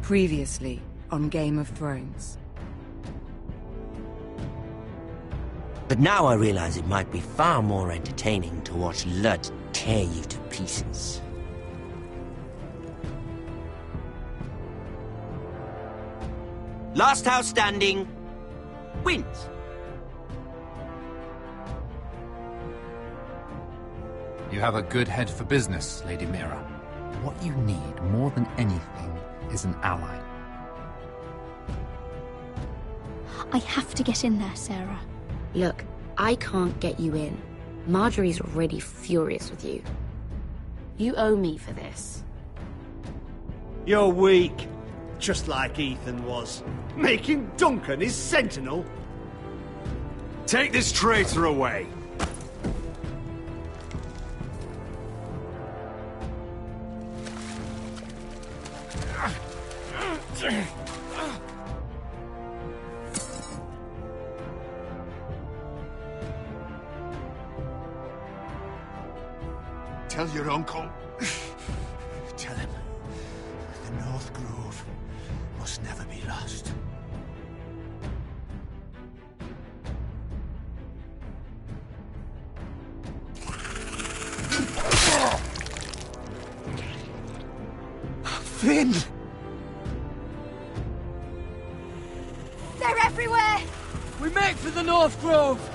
Previously on Game of Thrones. But now I realize it might be far more entertaining to watch Lud tear you to pieces. Last house standing wins. You have a good head for business, Lady Mira. What you need more than anything is an ally. I have to get in there, Sarah. Look, I can't get you in. Marjorie's already furious with you. You owe me for this. You're weak. Just like Ethan was. Making Duncan his sentinel. Take this traitor away. Tell your uncle. Tell him the North Grove must never be lost. Finn! They're everywhere! We make for the North Grove!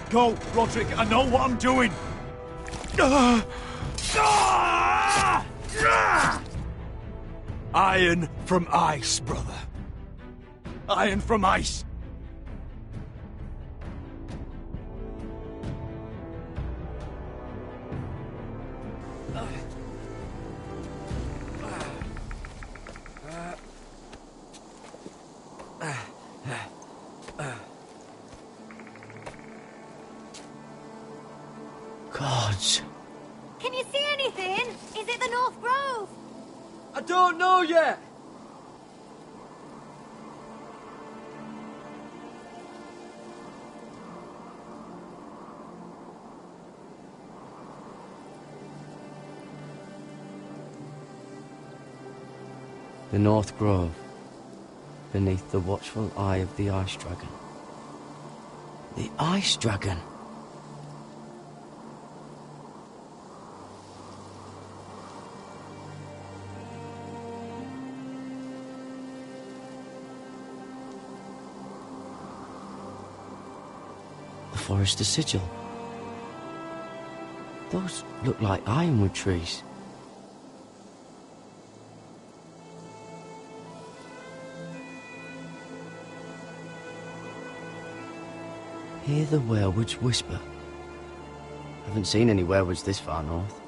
Go, Roderick, I know what I'm doing. Iron from ice, brother. Iron from ice. Gods. Can you see anything? Is it the North Grove? I don't know yet! The North Grove, beneath the watchful eye of the Ice Dragon. The Ice Dragon. The Forester Sigil. Those look like ironwood trees. Hear the werewoods whisper. Haven't seen any werewoods this far north.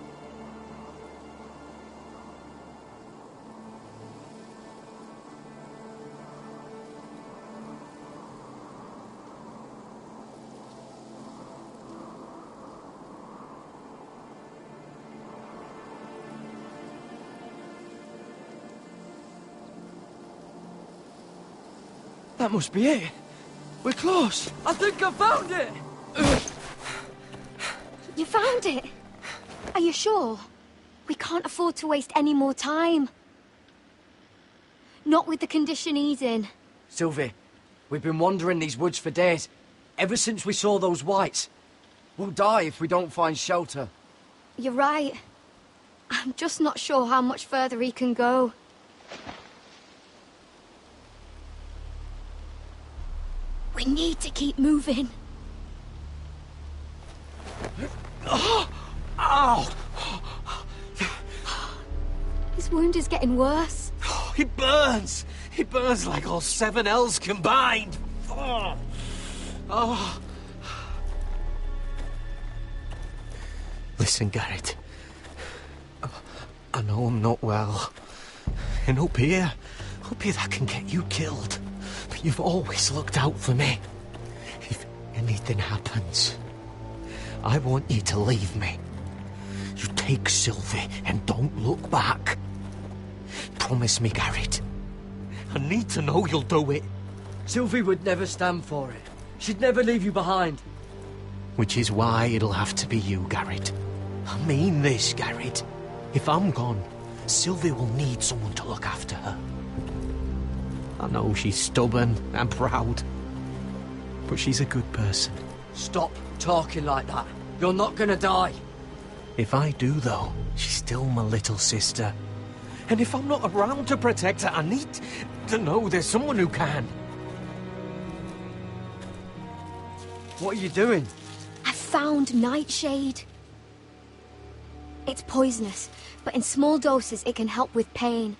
That must be it. We're close. I think I found it. You found it? Are you sure? We can't afford to waste any more time. Not with the condition he's in. Sylvie, we've been wandering these woods for days. Ever since we saw those whites. We'll die if we don't find shelter. You're right. I'm just not sure how much further he can go. We need to keep moving. Ow! His wound is getting worse. It burns! It burns like all 7 L's combined! Oh. Oh. Listen, Garrett. I know I'm not well. And up here that can get you killed. But you've always looked out for me. If anything happens, I want you to leave me. You take Sylvie and don't look back. Promise me, Garrett. I need to know you'll do it. Sylvie would never stand for it. She'd never leave you behind. Which is why it'll have to be you, Garrett. I mean this, Garrett. If I'm gone, Sylvie will need someone to look after her. I know she's stubborn and proud, but she's a good person. Stop talking like that. You're not gonna die. If I do, though, she's still my little sister. And if I'm not around to protect her, I need to know there's someone who can. What are you doing? I found Nightshade. It's poisonous, but in small doses it can help with pain.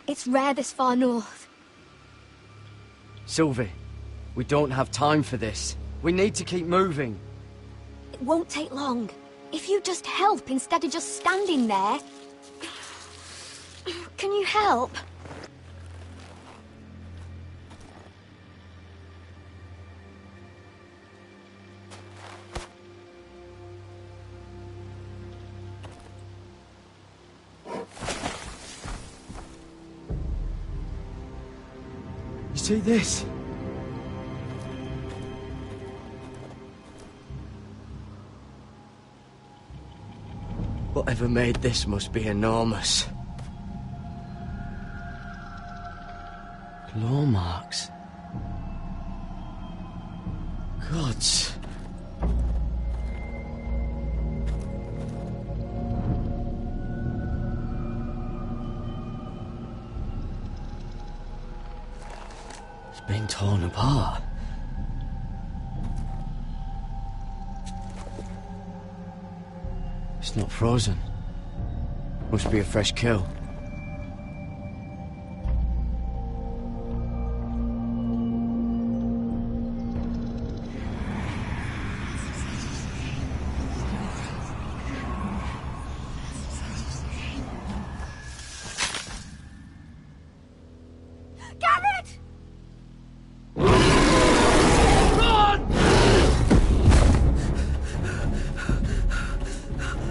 It's rare this far north. Sylvie, we don't have time for this. We need to keep moving. It won't take long. If you just help instead of just standing there... Can you help? You see this? Whatever made this must be enormous. Claw marks. Gods. It's been torn apart. It's not frozen. Must be a fresh kill. Garrett!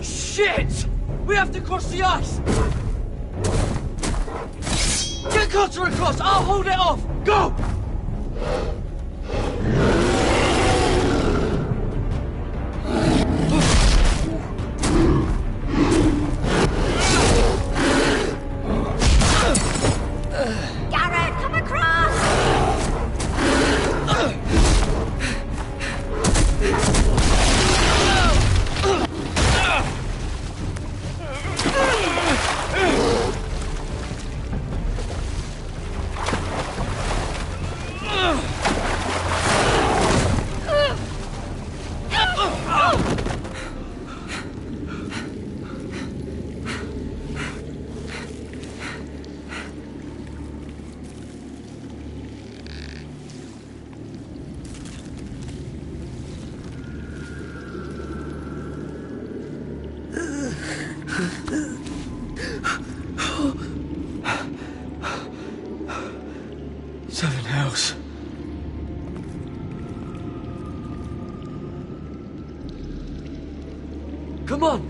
Shit! We have to cross the ice! Get Cutter across! I'll hold it off! Go! Garrett, come across! Seven hells. Come on!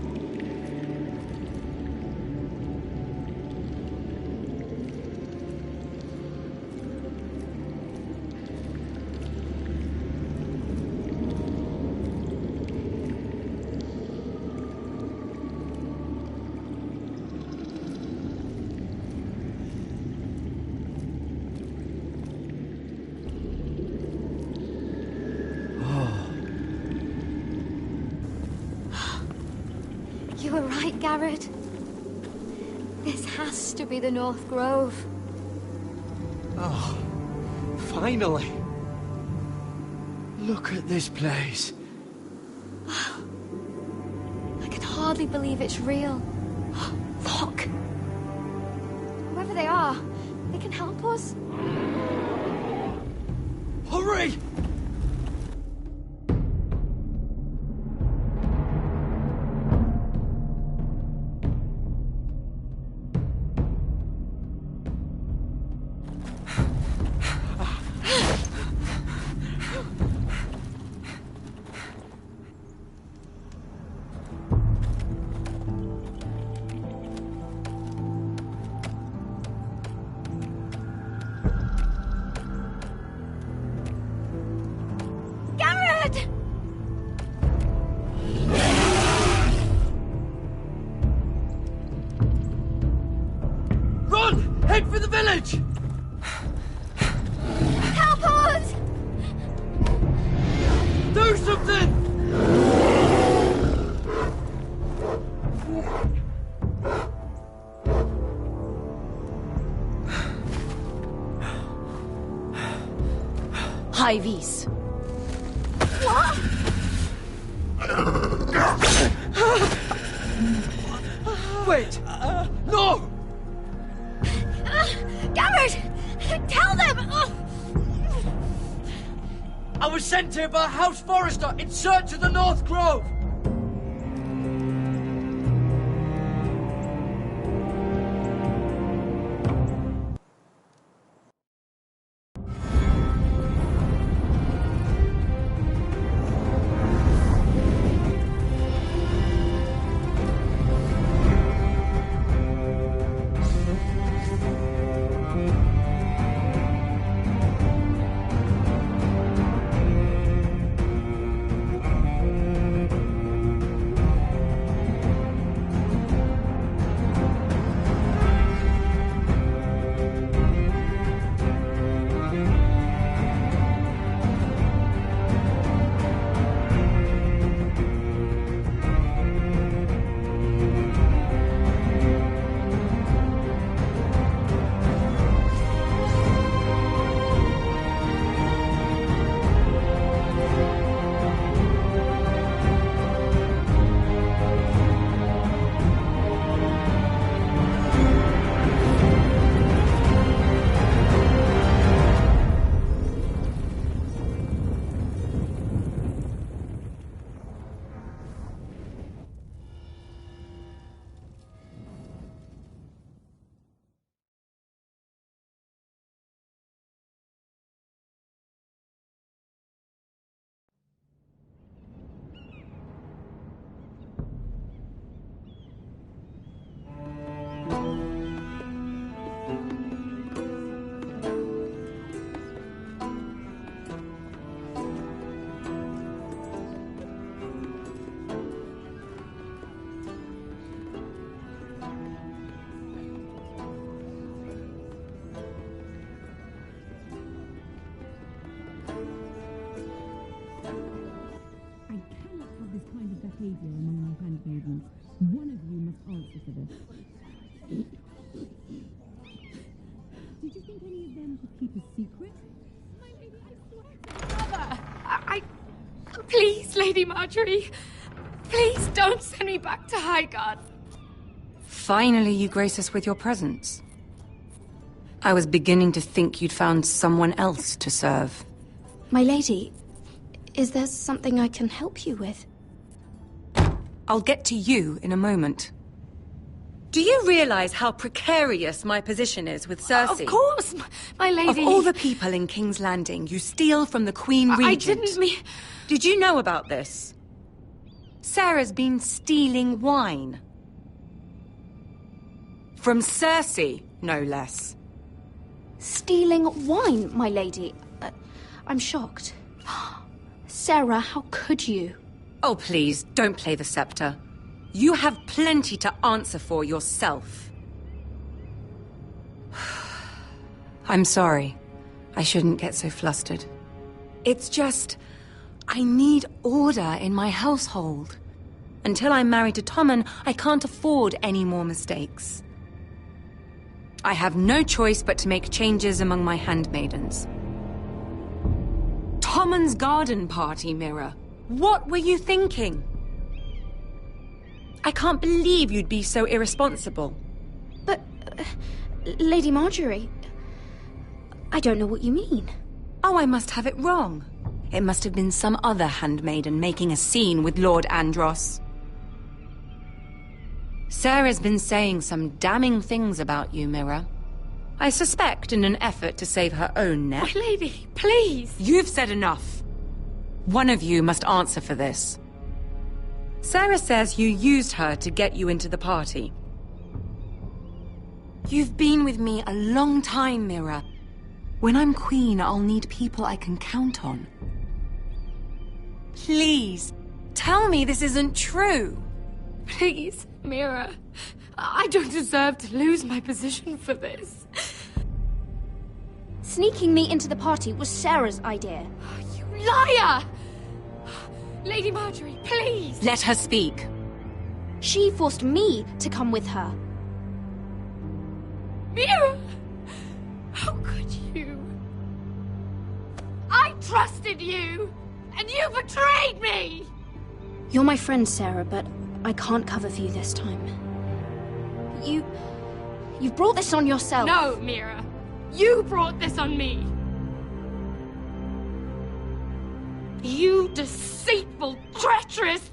You were right, Garrett. This has to be the North Grove. Oh, finally. Look at this place. I can hardly believe it's real. Look! Whoever they are, they can help us. Hurry! damage! Help us! Do something! High vis. What? Wait! No! Garrett! Tell them! I was sent here by House Forrester in search of the North Grove! behavior among our handmaidens. One of you must answer for this. Did you think any of them could keep a secret? My lady, I swear to Mother, Please, Lady Marjorie. Please don't send me back to Highgarden. Finally, you grace us with your presence. I was beginning to think you'd found someone else to serve. My lady, is there something I can help you with? I'll get to you in a moment. Do you realize how precarious my position is with Cersei? Of course, my lady. Of all the people in King's Landing, you steal from the Queen Regent. I didn't mean... Did you know about this? Sarah's been stealing wine. From Cersei, no less. Stealing wine, my lady? I'm shocked. Sarah, how could you? Oh, please, don't play the scepter. You have plenty to answer for yourself. I'm sorry. I shouldn't get so flustered. It's just... I need order in my household. Until I'm married to Tommen, I can't afford any more mistakes. I have no choice but to make changes among my handmaidens. Tommen's garden party, Mira. What were you thinking? I can't believe you'd be so irresponsible. But, Lady Marjorie, I don't know what you mean. Oh, I must have it wrong. It must have been some other handmaiden making a scene with Lord Andros. Sarah's been saying some damning things about you, Mira. I suspect in an effort to save her own neck. My lady, please! You've said enough. One of you must answer for this. Sarah says you used her to get you into the party. You've been with me a long time, Mira. When I'm queen, I'll need people I can count on. Please, tell me this isn't true. Please, Mira. I don't deserve to lose my position for this. Sneaking me into the party was Sarah's idea. You liar! Lady Marjorie, please! Let her speak. She forced me to come with her. Mira! How could you? I trusted you, and you betrayed me! You're my friend, Sarah, but I can't cover for you this time. You've brought this on yourself. No, Mira. You brought this on me. You deceitful, treacherous...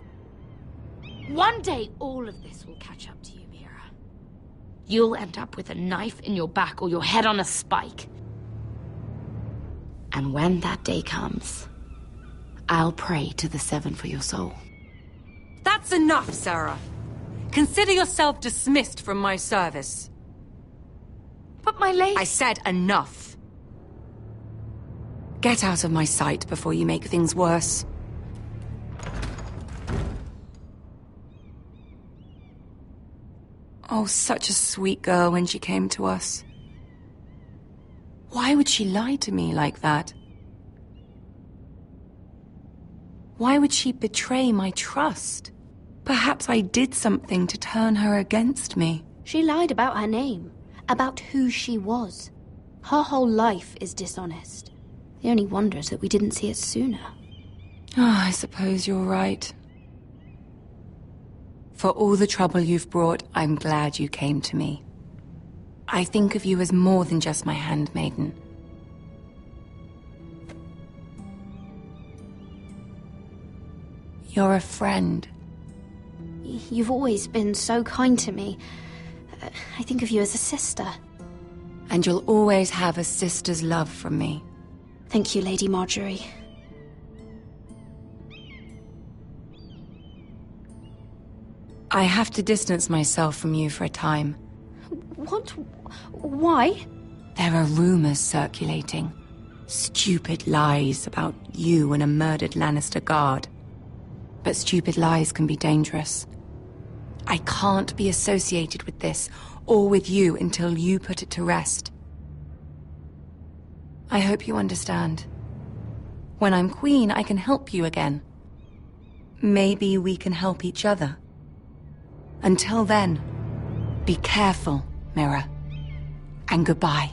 One day, all of this will catch up to you, Mira. You'll end up with a knife in your back or your head on a spike. And when that day comes, I'll pray to the Seven for your soul. That's enough, Sarah. Consider yourself dismissed from my service. But my lady... I said enough. Get out of my sight before you make things worse. Oh, such a sweet girl when she came to us. Why would she lie to me like that? Why would she betray my trust? Perhaps I did something to turn her against me. She lied about her name, about who she was. Her whole life is dishonest. The only wonder is that we didn't see it sooner. Oh, I suppose you're right. For all the trouble you've brought, I'm glad you came to me. I think of you as more than just my handmaiden. You're a friend. You've always been so kind to me. I think of you as a sister. And you'll always have a sister's love from me. Thank you, Lady Marjorie. I have to distance myself from you for a time. What? Why? There are rumors circulating. Stupid lies about you and a murdered Lannister guard. But stupid lies can be dangerous. I can't be associated with this, or with you, until you put it to rest. I hope you understand. When I'm queen, I can help you again. Maybe we can help each other. Until then, be careful, Mira. And goodbye.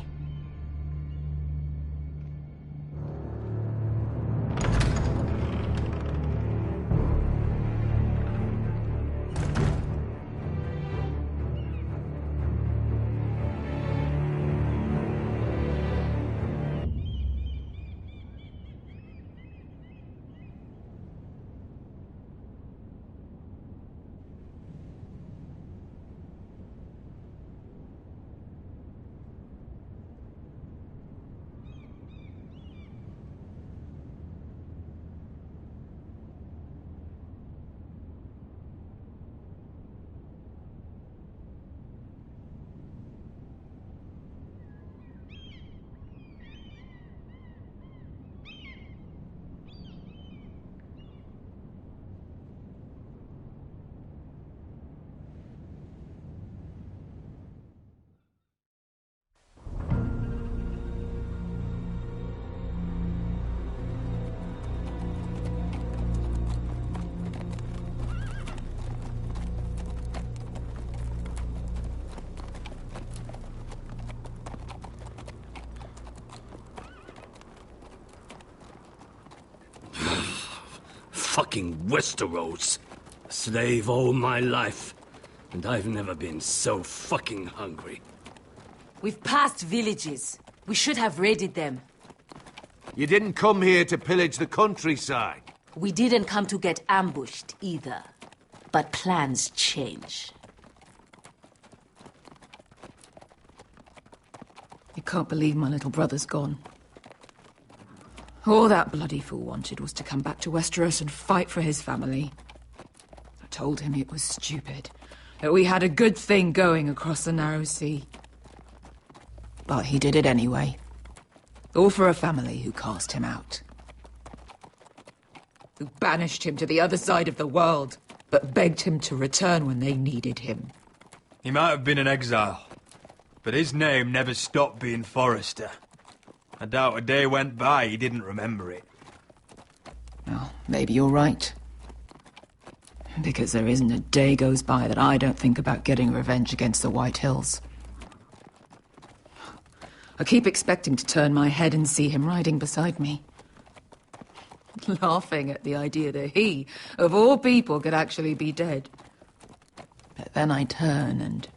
Fucking Westeros. Slave all my life. And I've never been so fucking hungry. We've passed villages. We should have raided them. You didn't come here to pillage the countryside. We didn't come to get ambushed either. But plans change. I can't believe my little brother's gone. All that bloody fool wanted was to come back to Westeros and fight for his family. I told him it was stupid, that we had a good thing going across the narrow sea. But he did it anyway. All for a family who cast him out. Who banished him to the other side of the world, but begged him to return when they needed him. He might have been an exile, but his name never stopped being Forrester. I doubt a day went by he didn't remember it. Well, maybe you're right. Because there isn't a day goes by that I don't think about getting revenge against the White Hills. I keep expecting to turn my head and see him riding beside me. Laughing at the idea that he, of all people, could actually be dead. But then I turn and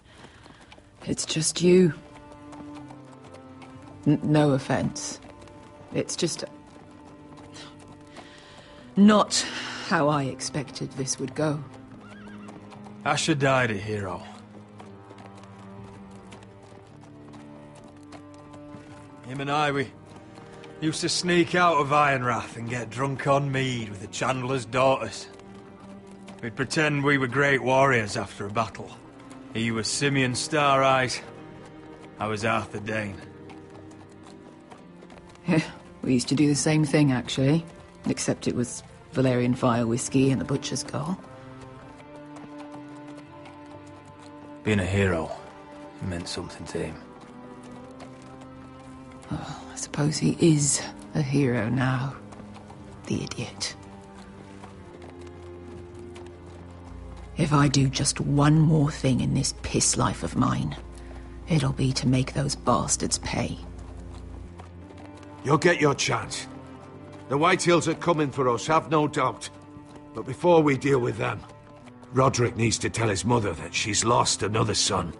it's just you. No offense. It's just not how I expected this would go. Asher died a hero. Him and I, we used to sneak out of Ironrath and get drunk on mead with the Chandler's daughters. We'd pretend we were great warriors after a battle. He was Simeon Star-Eyes. I was Arthur Dane. Yeah, we used to do the same thing, actually. Except it was Valerian fire whiskey and the butcher's skull. Being a hero meant something to him. Oh, I suppose he is a hero now. The idiot. If I do just one more thing in this piss life of mine, it'll be to make those bastards pay. You'll get your chance. The White Hills are coming for us, have no doubt. But before we deal with them, Roderick needs to tell his mother that she's lost another son.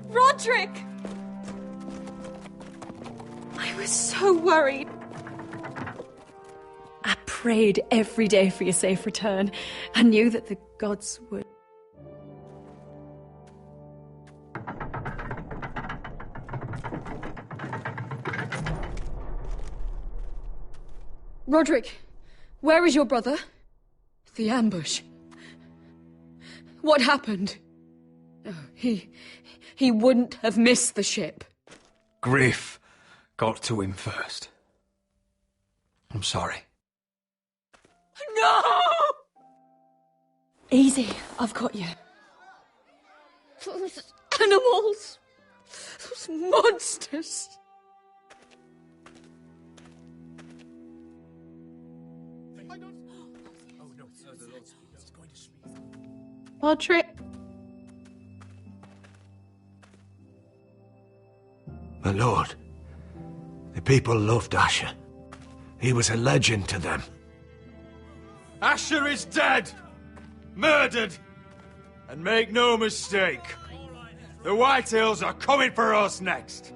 Roderick! I was so worried. I prayed every day for your safe return. I knew that the gods would. Roderick, where is your brother? The ambush. What happened? Oh, he wouldn't have missed the ship. Griff got to him first. I'm sorry. No! Easy, I've got you. Those animals. Those monsters. Roderick. My lord, the people loved Asher. He was a legend to them. Asher is dead! Murdered! And make no mistake, the White Hills are coming for us next.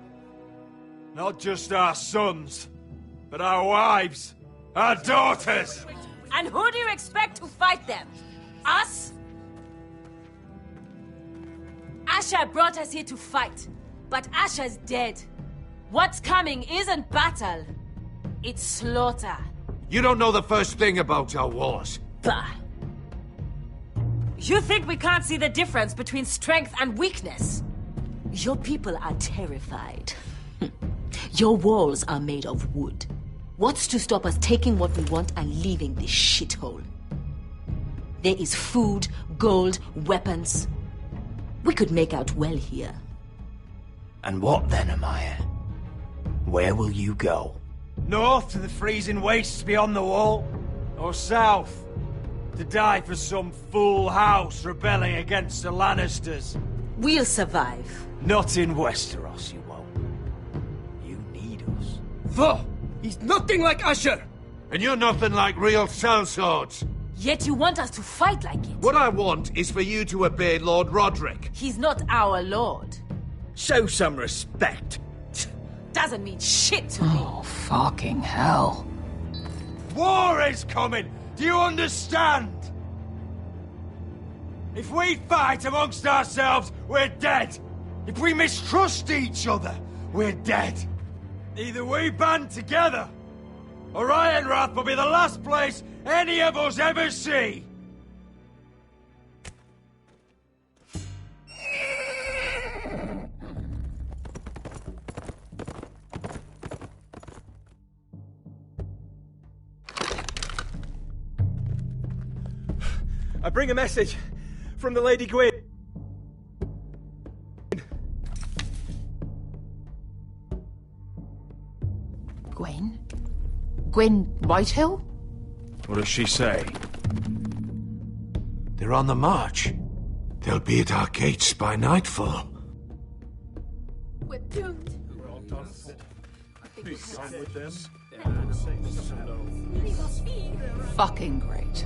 Not just our sons, but our wives, our daughters! And who do you expect to fight them? Us? Asher brought us here to fight, but Asher's dead. What's coming isn't battle, it's slaughter. You don't know the first thing about our wars. Bah! You think we can't see the difference between strength and weakness? Your people are terrified. Your walls are made of wood. What's to stop us taking what we want and leaving this shithole? There is food, gold, weapons. We could make out well here. And what then, Amaya? Where will you go? North to the freezing wastes beyond the wall? Or south? To die for some fool house rebelling against the Lannisters? We'll survive. Not in Westeros, you won't. You need us. Vo! He's nothing like Asher! And you're nothing like real sellswords. Yet you want us to fight like it. What I want is for you to obey Lord Roderick. He's not our lord. Show some respect. Doesn't mean shit to me. Oh, fucking hell. War is coming! Do you understand? If we fight amongst ourselves, we're dead. If we mistrust each other, we're dead. Either we band together, or Ironrath will be the last place any of us ever see. I bring a message from the Lady Gwyn. Gwen? Gwen Whitehill? What does she say? They're on the march. They'll be at our gates by nightfall. We're doomed. We're all done for. Be done with them. Fucking great.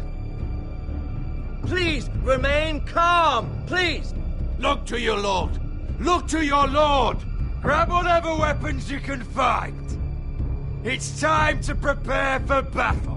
Please, remain calm, please! Look to your lord! Look to your lord! Grab whatever weapons you can find! It's time to prepare for battle!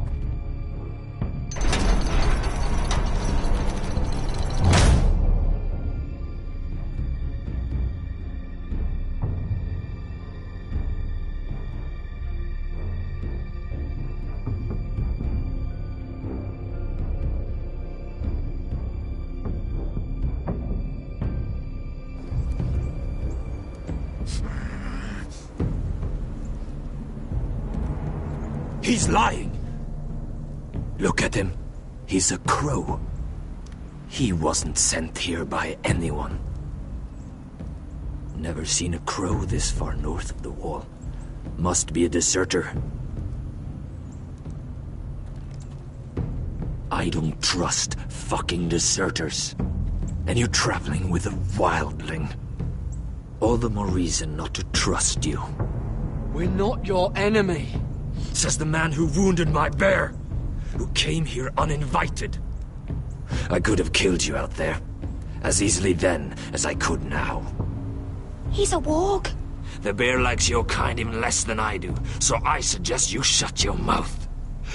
He's lying. Look at him. He's a crow. He wasn't sent here by anyone. Never seen a crow this far north of the wall. Must be a deserter. I don't trust fucking deserters. And you're traveling with a wildling. All the more reason not to trust you. We're not your enemy. Says the man who wounded my bear, who came here uninvited. I could have killed you out there, as easily then as I could now. He's a warg. The bear likes your kind even less than I do, so I suggest you shut your mouth.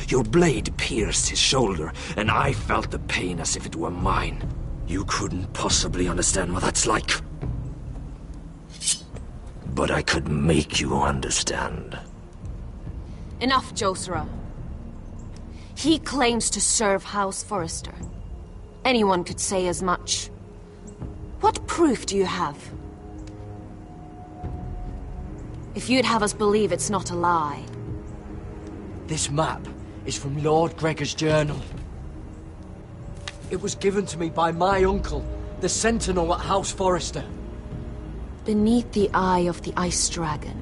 Your blade pierced his shoulder, and I felt the pain as if it were mine. You couldn't possibly understand what that's like. But I could make you understand. Enough, Josra. He claims to serve House Forrester. Anyone could say as much. What proof do you have? If you'd have us believe it's not a lie. This map is from Lord Gregor's journal. It was given to me by my uncle, the Sentinel at House Forrester. Beneath the eye of the Ice Dragon.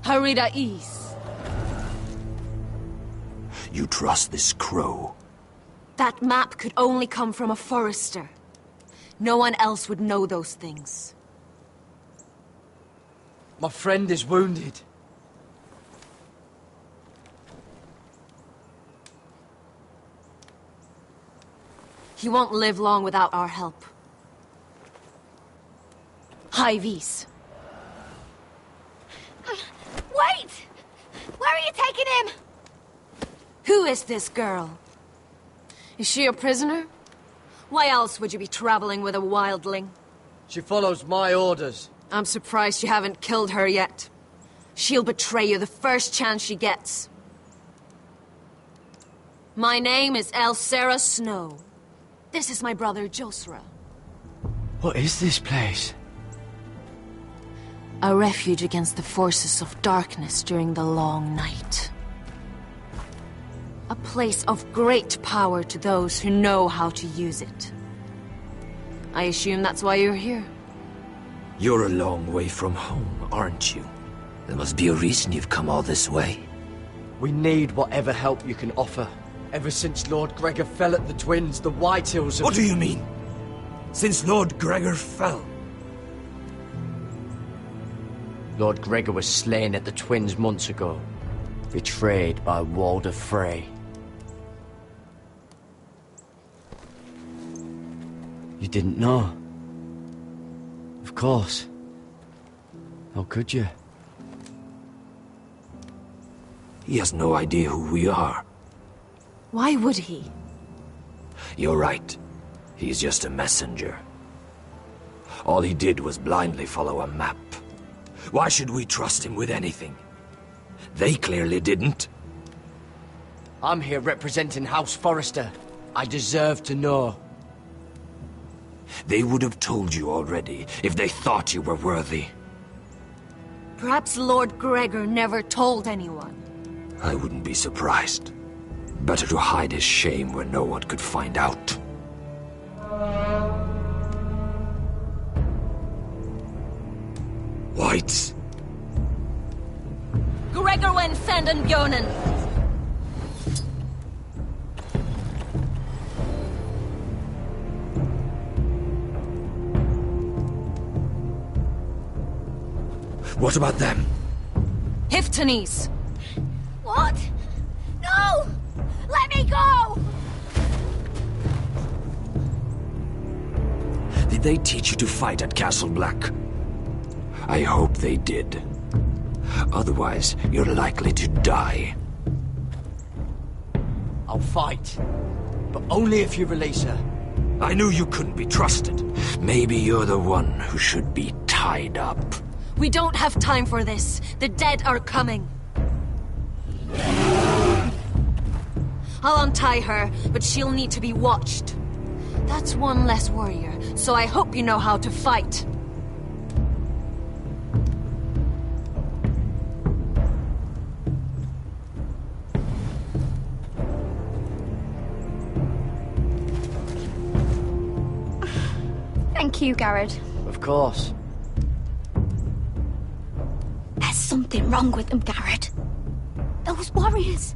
Harida East. You trust this crow? That map could only come from a Forrester. No one else would know those things. My friend is wounded. He won't live long without our help. High Vis. Wait! Where are you taking him? Who is this girl? Is she a prisoner? Why else would you be traveling with a wildling? She follows my orders. I'm surprised you haven't killed her yet. She'll betray you the first chance she gets. My name is Elsera Snow. This is my brother, Josra. What is this place? A refuge against the forces of darkness during the long night. A place of great power to those who know how to use it. I assume that's why you're here. You're a long way from home, aren't you? There must be a reason you've come all this way. We need whatever help you can offer. Ever since Lord Gregor fell at the Twins, the Whitehills have... What do you mean? Since Lord Gregor fell? Lord Gregor was slain at the Twins months ago. Betrayed by Walder Frey. You didn't know? Of course. How could you? He has no idea who we are. Why would he? You're right. He's just a messenger. All he did was blindly follow a map. Why should we trust him with anything? They clearly didn't. I'm here representing House Forrester. I deserve to know. They would have told you already if they thought you were worthy. Perhaps Lord Gregor never told anyone. I wouldn't be surprised. Better to hide his shame where no one could find out. Whites. Gregor wen fenden bjonen. What about them? Hiftanes. What? No! Let me go! Did they teach you to fight at Castle Black? I hope they did. Otherwise, you're likely to die. I'll fight. But only if you release her. I knew you couldn't be trusted. Maybe you're the one who should be tied up. We don't have time for this. The dead are coming. I'll untie her, but she'll need to be watched. That's one less warrior, so I hope you know how to fight. Thank you, Garrett. Of course. There's something wrong with them, Garrett. Those warriors.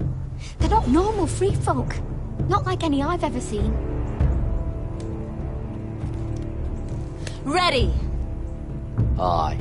They're not normal free folk. Not like any I've ever seen. Ready! Aye.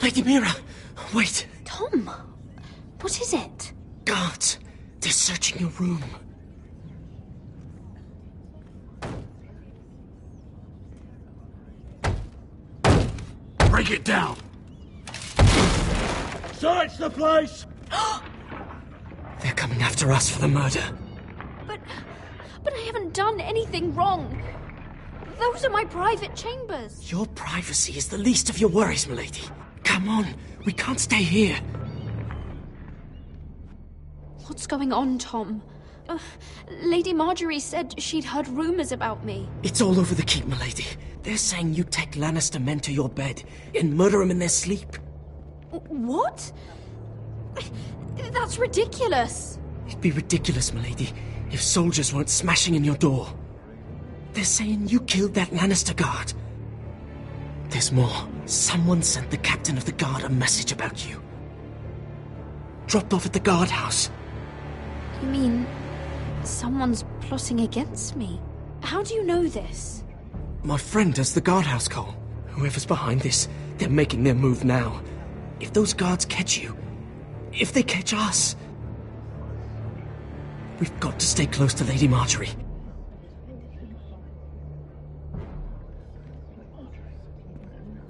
Lady Mira, wait. Tom, what is it? Guards, they're searching your room. Break it down! Search the place! They're coming after us for the murder. But I haven't done anything wrong. Those are my private chambers. Your privacy is the least of your worries, milady. Come on, we can't stay here. What's going on, Tom? Lady Marjorie said she'd heard rumors about me. It's all over the keep, milady. They're saying you take Lannister men to your bed and murder them in their sleep. What? That's ridiculous. It'd be ridiculous, milady, if soldiers weren't smashing in your door. They're saying you killed that Lannister guard. There's more. Someone sent the captain of the guard a message about you. Dropped off at the guardhouse. You mean someone's plotting against me? How do you know this? My friend does the guardhouse call. Whoever's behind this, they're making their move now. If those guards catch you, if they catch us, we've got to stay close to Lady Marjorie.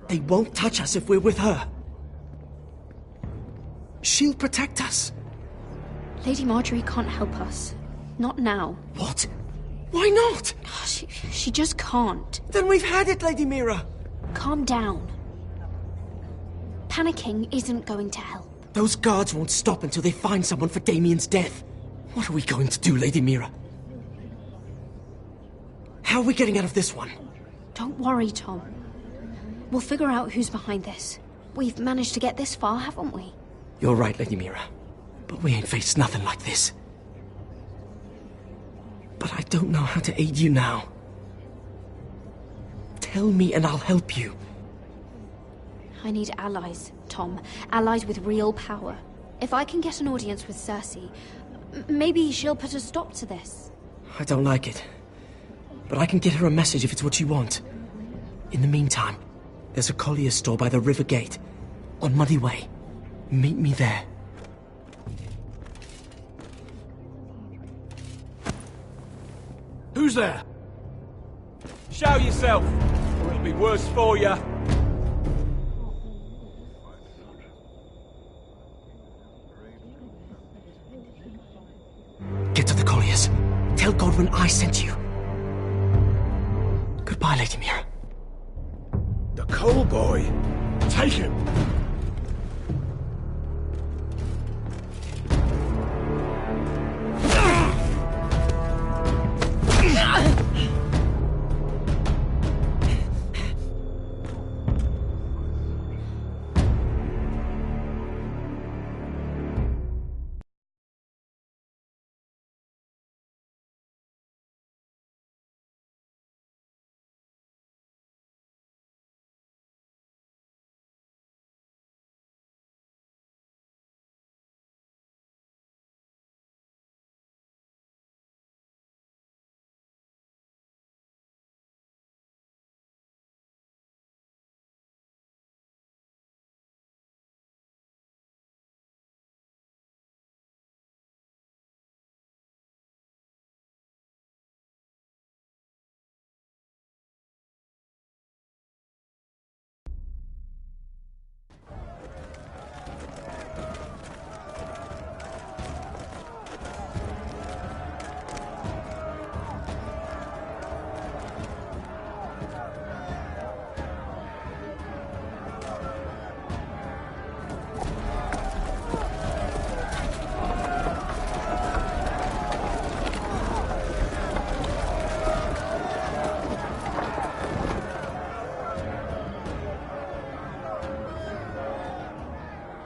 They won't touch us if we're with her. She'll protect us. Lady Marjorie can't help us. Not now. What? Why not? She just can't. Then we've had it, Lady Mira. Calm down. Panicking isn't going to help. Those guards won't stop until they find someone for Damien's death. What are we going to do, Lady Mira? How are we getting out of this one? Don't worry, Tom. We'll figure out who's behind this. We've managed to get this far, haven't we? You're right, Lady Mira. But we ain't faced nothing like this. But I don't know how to aid you now. Tell me and I'll help you. I need allies, Tom. Allies with real power. If I can get an audience with Cersei, maybe she'll put a stop to this. I don't like it. but I can get her a message if it's what you want. In the meantime, there's a collier's store by the river gate, on Muddy Way. Meet me there. Who's there? Show yourself, or it'll be worse for you. Get to the colliers. Tell Godwin I sent you. Goodbye, Lady Mira. The coal boy. Take him.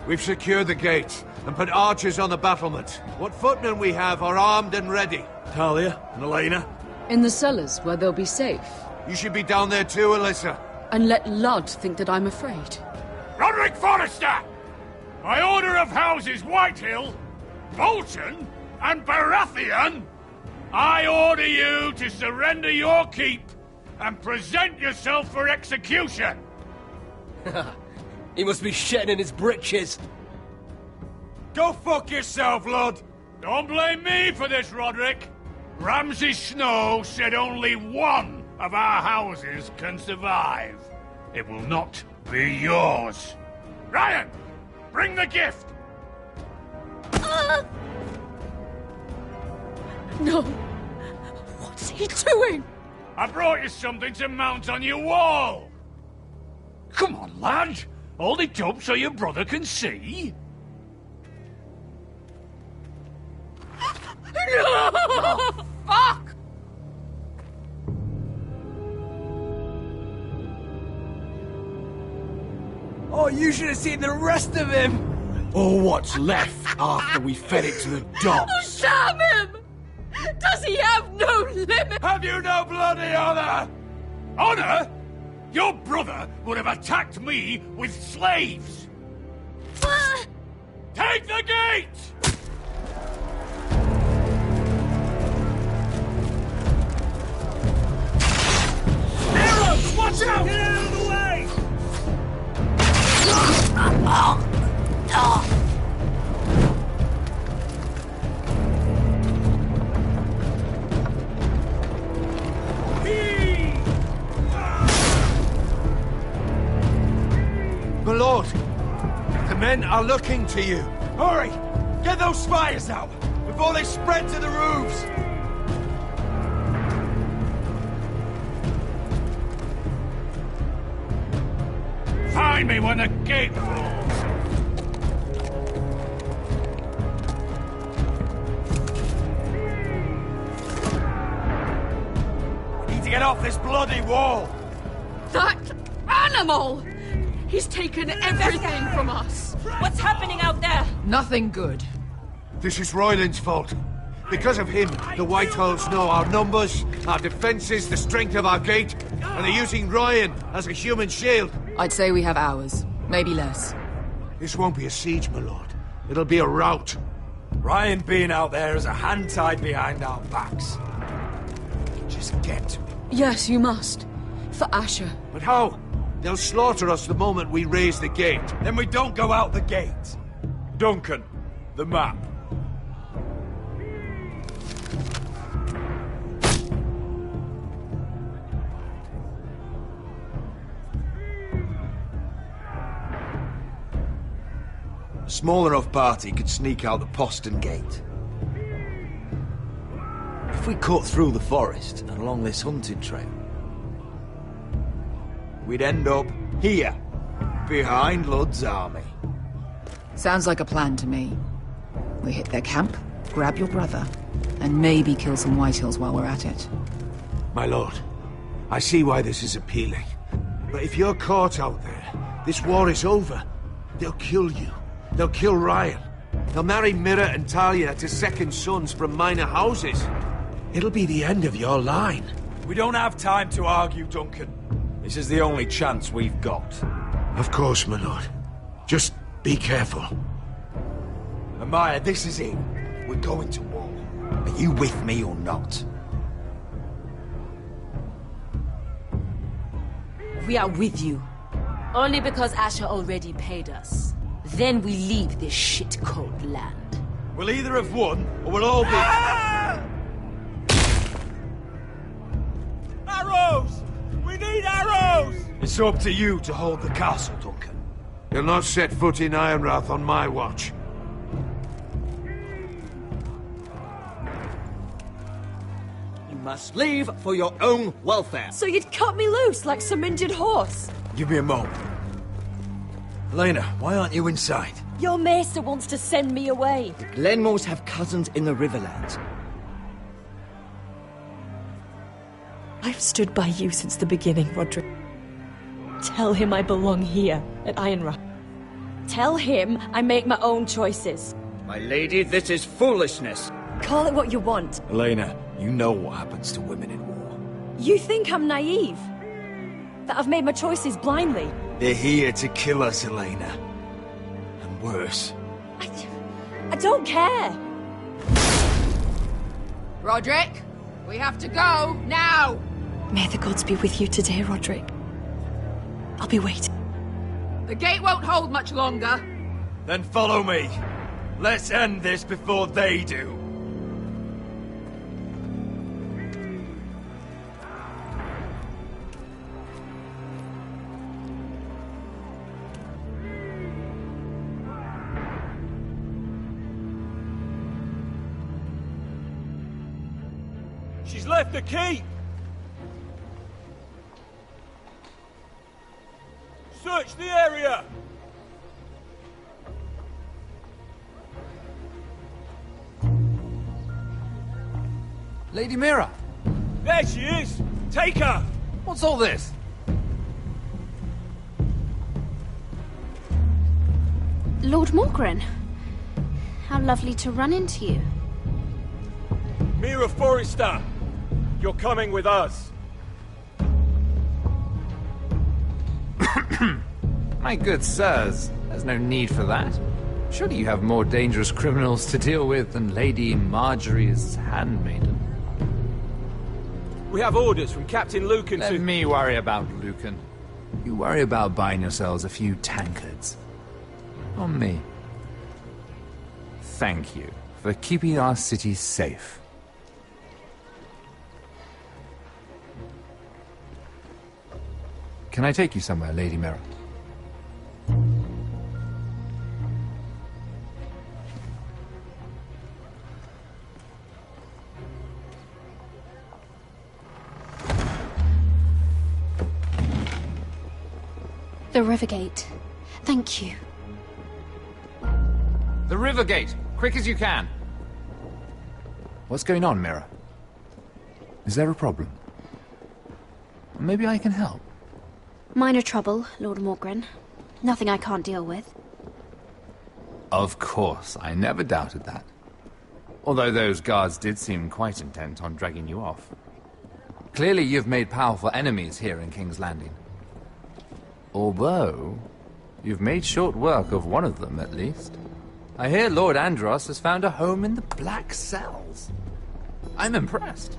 We've secured the gate and put archers on the battlement. What footmen we have are armed and ready. Talia and Elena? In the cellars, where they'll be safe. You should be down there too, Alyssa. And let Ludd think that I'm afraid. Roderick Forrester! By order of Houses Whitehill, Bolton, and Baratheon, I order you to surrender your keep and present yourself for execution! He must be shitting in his britches. Go fuck yourself, Ludd! Don't blame me for this, Roderick. Ramsay Snow said only one of our houses can survive. It will not be yours. Ryan, bring the gift! No! What's he doing? I brought you something to mount on your wall! Come on, lad! Hold it up so your brother can see. No! Fuck! Oh, you should have seen the rest of him! Or what's left after we fed it to the dogs. Damn him! Does he have no limit? Have you no bloody honor? Honor? Your brother would have attacked me with slaves! Take the gate! Arrows! Watch out! Get out of the way! My lord, the men are looking to you. Hurry! Get those spires out before they spread to the roofs! Find me when the gate falls! We need to get off this bloody wall! That animal! He's taken everything from us. What's happening out there? Nothing good. This is Royland's fault. Because of him, the Whitehills know our numbers, our defenses, the strength of our gate, and they're using Ryan as a human shield. I'd say we have hours, maybe less. This won't be a siege, my lord. It'll be a rout. Ryan being out there is a hand tied behind our backs. Just get to him. Yes, you must. For Asher. But how? They'll slaughter us the moment we raise the gate. Then we don't go out the gate. Duncan, the map. A small enough party could sneak out the postern gate. If we cut through the forest and along this hunting trail, we'd end up here, behind Lud's army. Sounds like a plan to me. We hit their camp, grab your brother, and maybe kill some Whitehills while we're at it. My lord, I see why this is appealing. But if you're caught out there, this war is over. They'll kill you. They'll kill Ryan. They'll marry Mira and Talia to second sons from minor houses. It'll be the end of your line. We don't have time to argue, Duncan. This is the only chance we've got. Of course, my lord. Just be careful. Amaya, this is it. We're going to war. Are you with me or not? We are with you. Only because Asher already paid us. Then we leave this shit-cold land. We'll either have won, or we'll all be... Arrows! We need arrows! It's up to you to hold the castle, Duncan. You'll not set foot in Ironrath on my watch. You must leave for your own welfare. So you'd cut me loose like some injured horse? Give me a moment. Elena, why aren't you inside? Your maester wants to send me away. The Glenmores have cousins in the Riverlands. I've stood by you since the beginning, Roderick. Tell him I belong here, at Ironrath. Tell him I make my own choices. My lady, this is foolishness. Call it what you want. Elena, you know what happens to women in war. You think I'm naive? That I've made my choices blindly? They're here to kill us, Elena. And worse. I don't care. Roderick, we have to go, now! May the gods be with you today, Roderick. I'll be waiting. The gate won't hold much longer. Then follow me. Let's end this before they do. She's left the keep! Search the area! Lady Mira! There she is! Take her! What's all this? Lord Morgren. How lovely to run into you. Mira Forrester! You're coming with us. My good sirs, there's no need for that. Surely you have more dangerous criminals to deal with than Lady Marjorie's handmaiden. We have orders from Captain Lucan to... Let me worry about Lucan. You worry about buying yourselves a few tankards. On me. Thank you for keeping our city safe. Can I take you somewhere, Lady Mira? The Rivergate. Thank you. The Rivergate! Quick as you can! What's going on, Mira? Is there a problem? Maybe I can help. Minor trouble, Lord Morgren. Nothing I can't deal with. Of course, I never doubted that. Although those guards did seem quite intent on dragging you off. Clearly you've made powerful enemies here in King's Landing. Although, you've made short work of one of them, at least. I hear Lord Andros has found a home in the Black Cells. I'm impressed.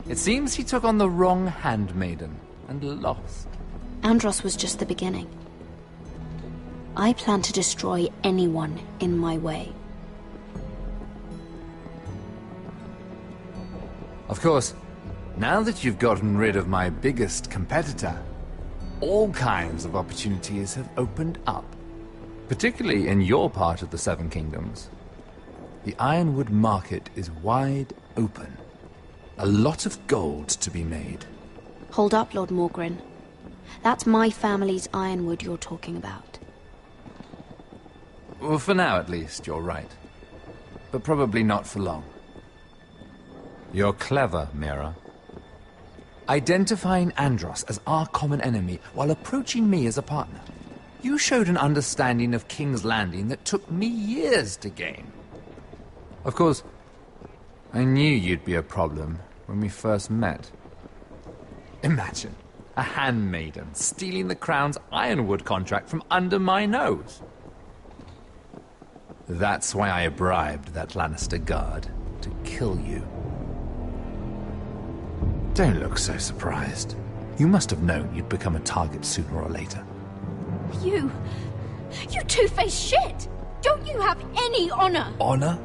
It seems he took on the wrong handmaiden and lost. Andros was just the beginning. I plan to destroy anyone in my way. Of course, now that you've gotten rid of my biggest competitor, all kinds of opportunities have opened up. Particularly in your part of the Seven Kingdoms. The Ironwood market is wide open. A lot of gold to be made. Hold up, Lord Morgren. That's my family's Ironwood you're talking about. Well, for now at least, you're right. But probably not for long. You're clever, Mira. Identifying Andros as our common enemy while approaching me as a partner. You showed an understanding of King's Landing that took me years to gain. Of course, I knew you'd be a problem when we first met. Imagine a handmaiden stealing the Crown's Ironwood contract from under my nose. That's why I bribed that Lannister guard to kill you. Don't look so surprised. You must have known you'd become a target sooner or later. You two-faced shit! Don't you have any honor? Honor?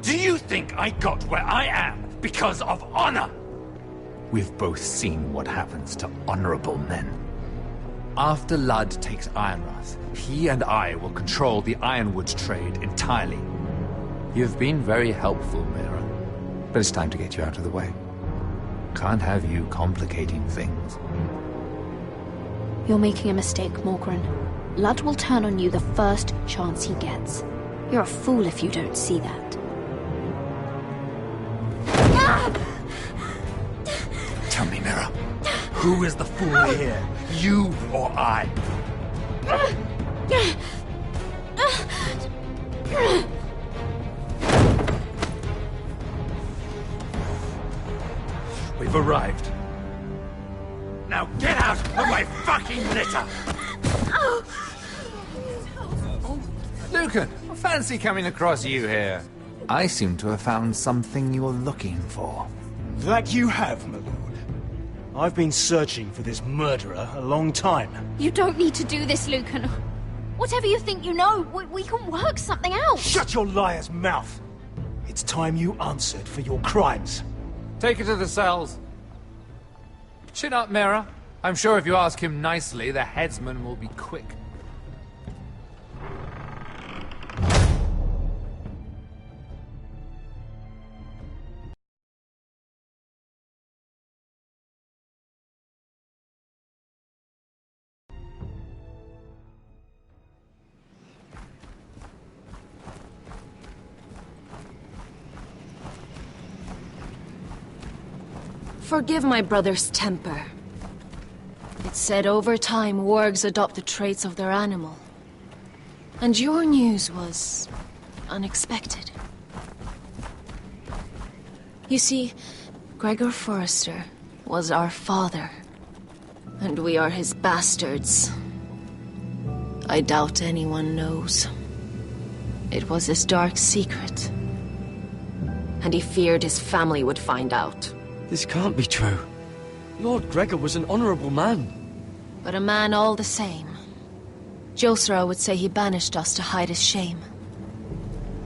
Do you think I got where I am because of honor? We've both seen what happens to honorable men. After Ludd takes Ironrath, he and I will control the Ironwood trade entirely. You've been very helpful, Mira. But it's time to get you out of the way. Can't have you complicating things. You're making a mistake, Morgren. Ludd will turn on you the first chance he gets. You're a fool if you don't see that. Tell me, Mira, who is the fool here? You or I? We've arrived. Now get out of my fucking litter! Lucan, I fancy coming across you here. I seem to have found something you're looking for. That you have, my lord. I've been searching for this murderer a long time. You don't need to do this, Lucan. Whatever you think you know, we can work something out. Shut your liar's mouth! It's time you answered for your crimes. Take her to the cells. Chin up, Mira. I'm sure if you ask him nicely, the headsman will be quick. Forgive my brother's temper. It's said over time wargs adopt the traits of their animal. And your news was unexpected. You see, Gregor Forrester was our father, and we are his bastards. I doubt anyone knows. It was his dark secret, and he feared his family would find out. This can't be true. Lord Gregor was an honorable man. But a man all the same. Josra would say he banished us to hide his shame.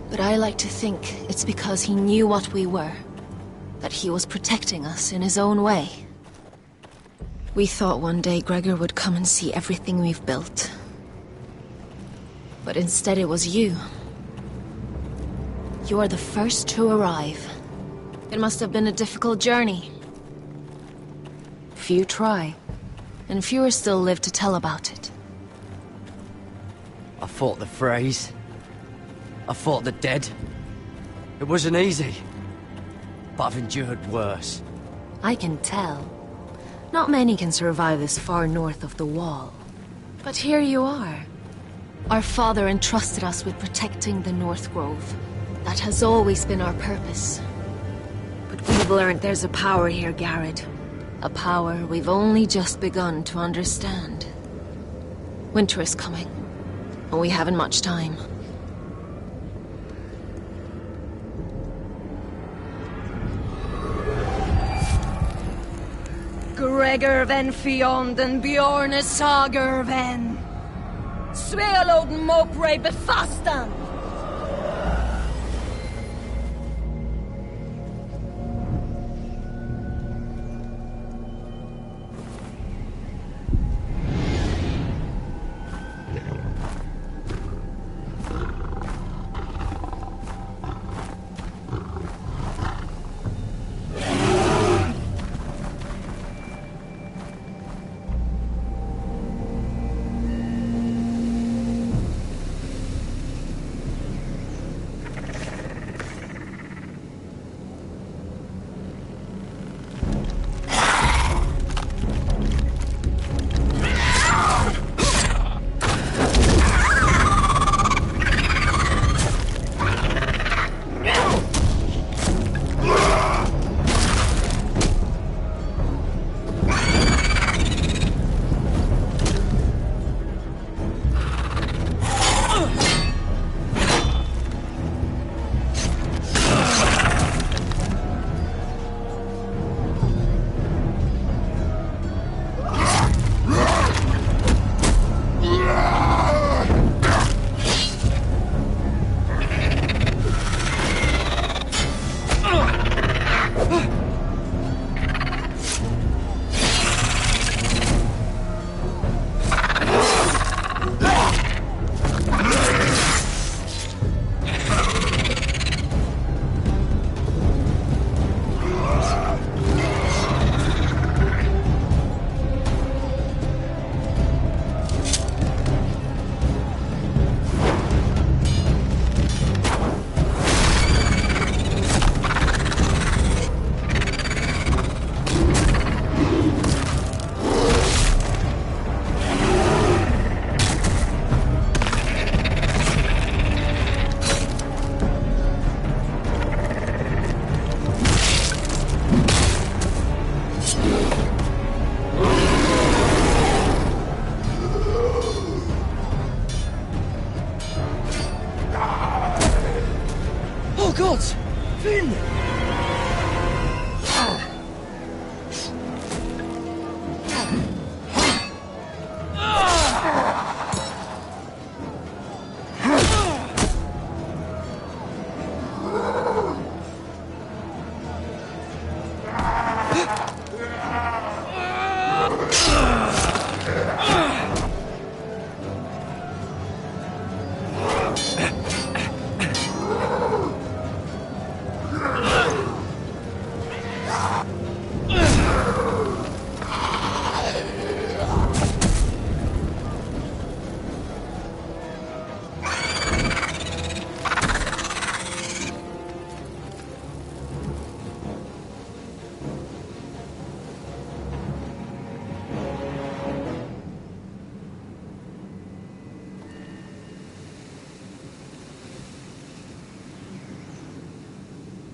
But I like to think it's because he knew what we were. That he was protecting us in his own way. We thought one day Gregor would come and see everything we've built. But instead it was you. You are the first to arrive. It must have been a difficult journey. Few try, and fewer still live to tell about it. I fought the Freys. I fought the dead. It wasn't easy. But I've endured worse. I can tell. Not many can survive this far north of the Wall. But here you are. Our father entrusted us with protecting the North Grove. That has always been our purpose. But we've learned there's a power here, Garrett. A power we've only just begun to understand. Winter is coming, and we haven't much time. Gregor ven Fionden Bjorne Sager ven. Svealoden Mopre befastan.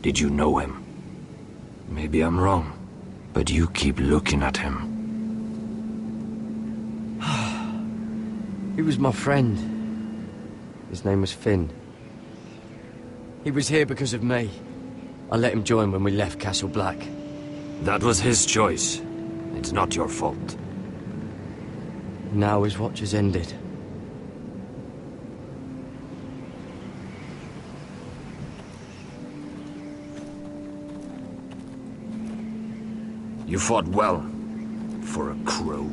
Did you know him? Maybe I'm wrong, but you keep looking at him. He was my friend. His name was Finn. He was here because of me. I let him join when we left Castle Black. That was his choice. It's not your fault. Now his watch has ended. You fought well, for a crow.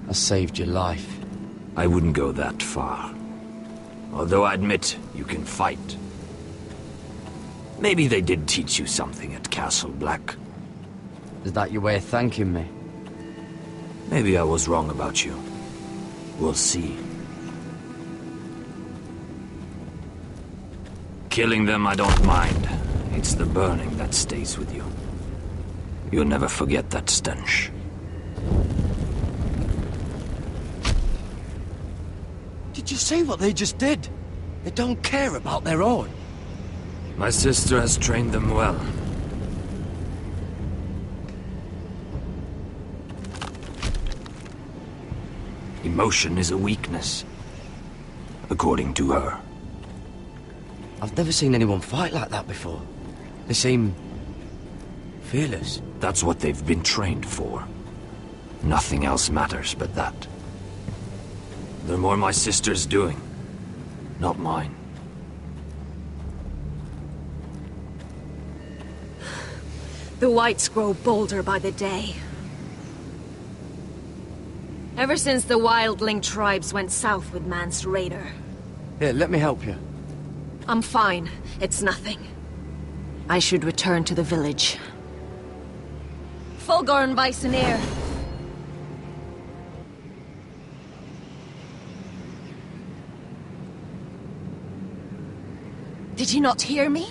I saved your life. I wouldn't go that far. Although I admit, you can fight. Maybe they did teach you something at Castle Black. Is that your way of thanking me? Maybe I was wrong about you. We'll see. Killing them I don't mind. It's the burning that stays with you. You'll never forget that stench. Did you see what they just did? They don't care about their own. My sister has trained them well. Emotion is a weakness, according to her. I've never seen anyone fight like that before. They seem fearless. That's what they've been trained for. Nothing else matters but that. The more my sister's doing, not mine. The Whites grow bolder by the day. Ever since the wildling tribes went south with Mance Raider. Here, let me help you. I'm fine. It's nothing. I should return to the village. Fulgorn Weissenir. Did you not hear me?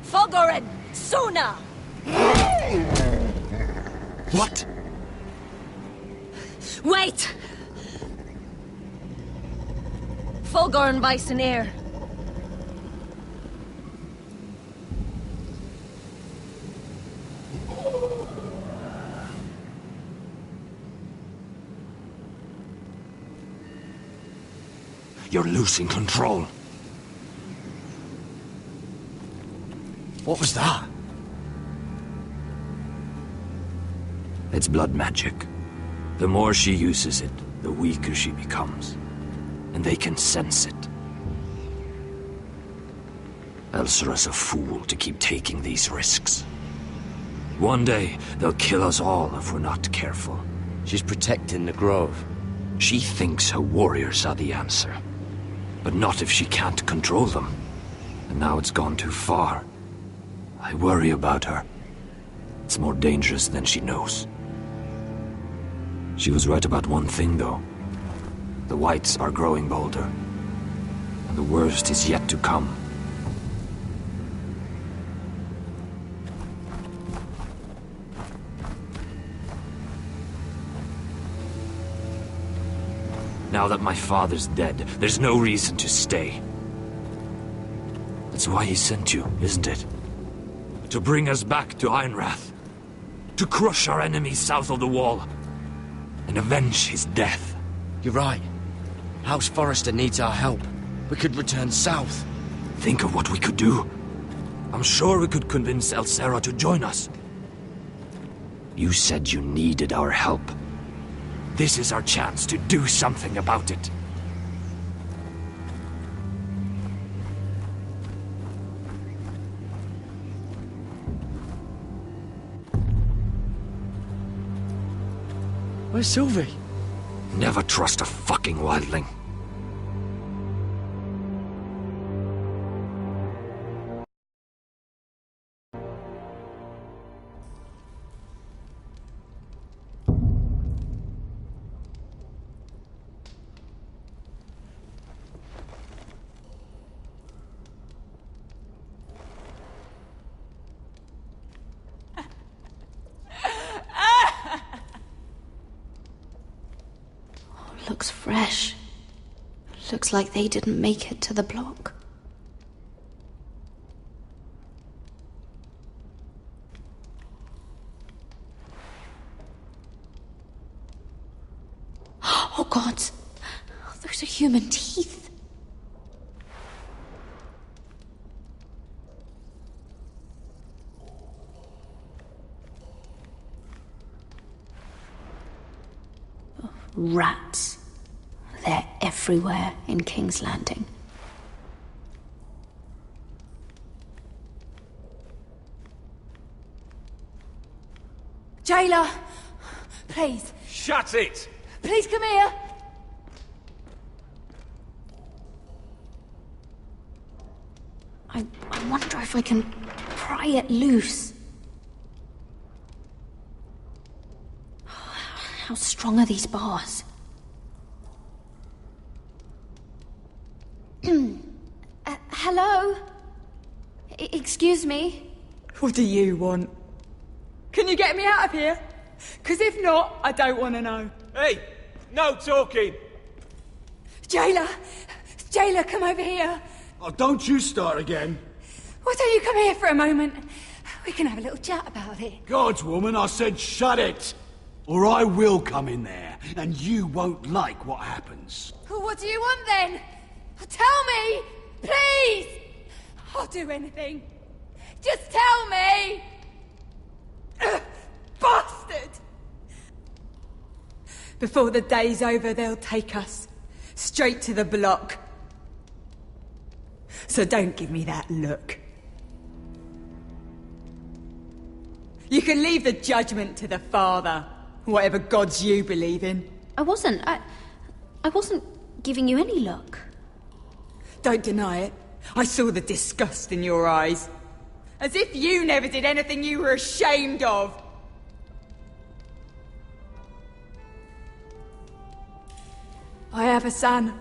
Fulgoren! Suna! What? Wait! Fulgorn Weissenir. You're losing control. What was that? It's blood magic. The more she uses it, the weaker she becomes. And they can sense it. Elsera's a fool to keep taking these risks. One day, they'll kill us all if we're not careful. She's protecting the grove. She thinks her warriors are the answer. But not if she can't control them. And now it's gone too far. I worry about her. It's more dangerous than she knows. She was right about one thing, though. The Whites are growing bolder. And the worst is yet to come. Now that my father's dead, there's no reason to stay. That's why he sent you, isn't it? To bring us back to Ironrath. To crush our enemies south of the Wall. And avenge his death. You're right. House Forrester needs our help. We could return south. Think of what we could do. I'm sure we could convince Elsera to join us. You said you needed our help. This is our chance to do something about it. Where's Sylvie? Never trust a fucking wildling. Looks fresh. Looks like they didn't make it to the block. Oh, God. Those are human teeth. Rats. They're everywhere in King's Landing. Jailer! Please. Shut it! Please come here! I wonder if I can pry it loose. How strong are these bars? Hello? Excuse me? What do you want? Can you get me out of here? Because if not, I don't want to know. Hey! No talking! Jailer! Jailer, come over here! Oh, don't you start again. Why don't you come here for a moment? We can have a little chat about it. God's woman, I said shut it! Or I will come in there, and you won't like what happens. Well, what do you want then? Tell me! Please! I'll do anything. Just tell me! Before the day's over, they'll take us straight to the block. So don't give me that look. You can leave the judgment to the Father, whatever gods you believe in. I wasn't giving you any look. Don't deny it. I saw the disgust in your eyes. As if you never did anything you were ashamed of. I have a son.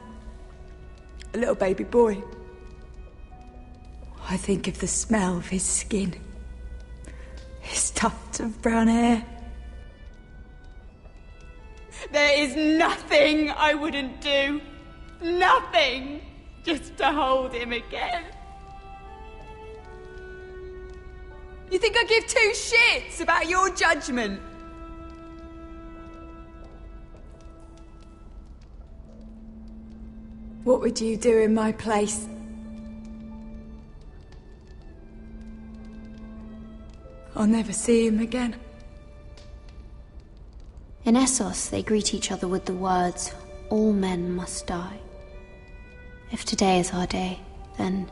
A little baby boy. I think of the smell of his skin. His tufts of brown hair. There is nothing I wouldn't do. Nothing. Just to hold him again. You think I give two shits about your judgment? What would you do in my place? I'll never see him again. In Essos, they greet each other with the words, "All men must die." If today is our day, then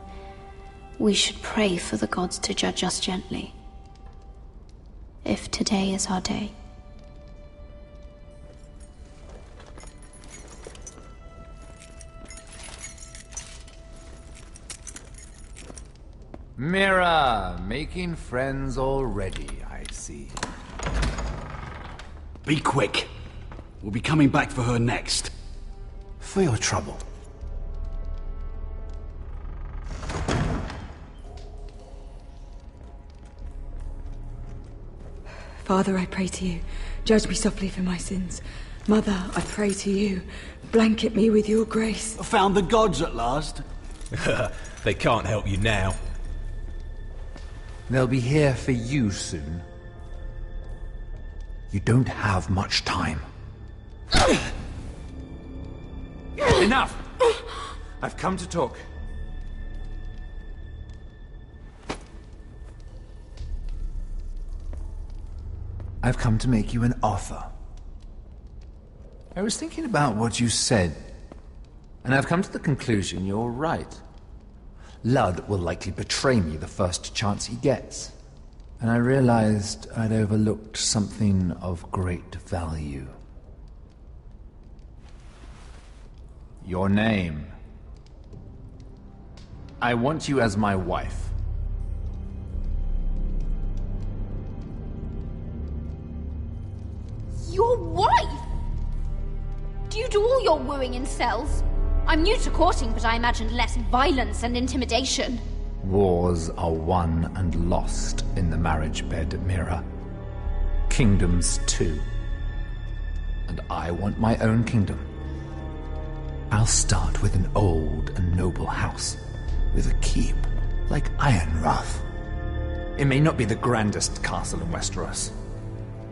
we should pray for the gods to judge us gently. If today is our day. Mira, making friends already, I see. Be quick. We'll be coming back for her next. For your trouble. Father, I pray to you, judge me softly for my sins. Mother, I pray to you, blanket me with your grace. Found the gods at last? They can't help you now. They'll be here for you soon. You don't have much time. Enough! I've come to talk. I've come to make you an offer. I was thinking about what you said, and I've come to the conclusion you're right. Ludd will likely betray me the first chance he gets. And I realized I'd overlooked something of great value. Your name. I want you as my wife. Your wife? Do you do all your wooing in cells? I'm new to courting, but I imagined less violence and intimidation. Wars are won and lost in the marriage bed, Mira. Kingdoms too. And I want my own kingdom. I'll start with an old and noble house, with a keep, like Ironrath. It may not be the grandest castle in Westeros,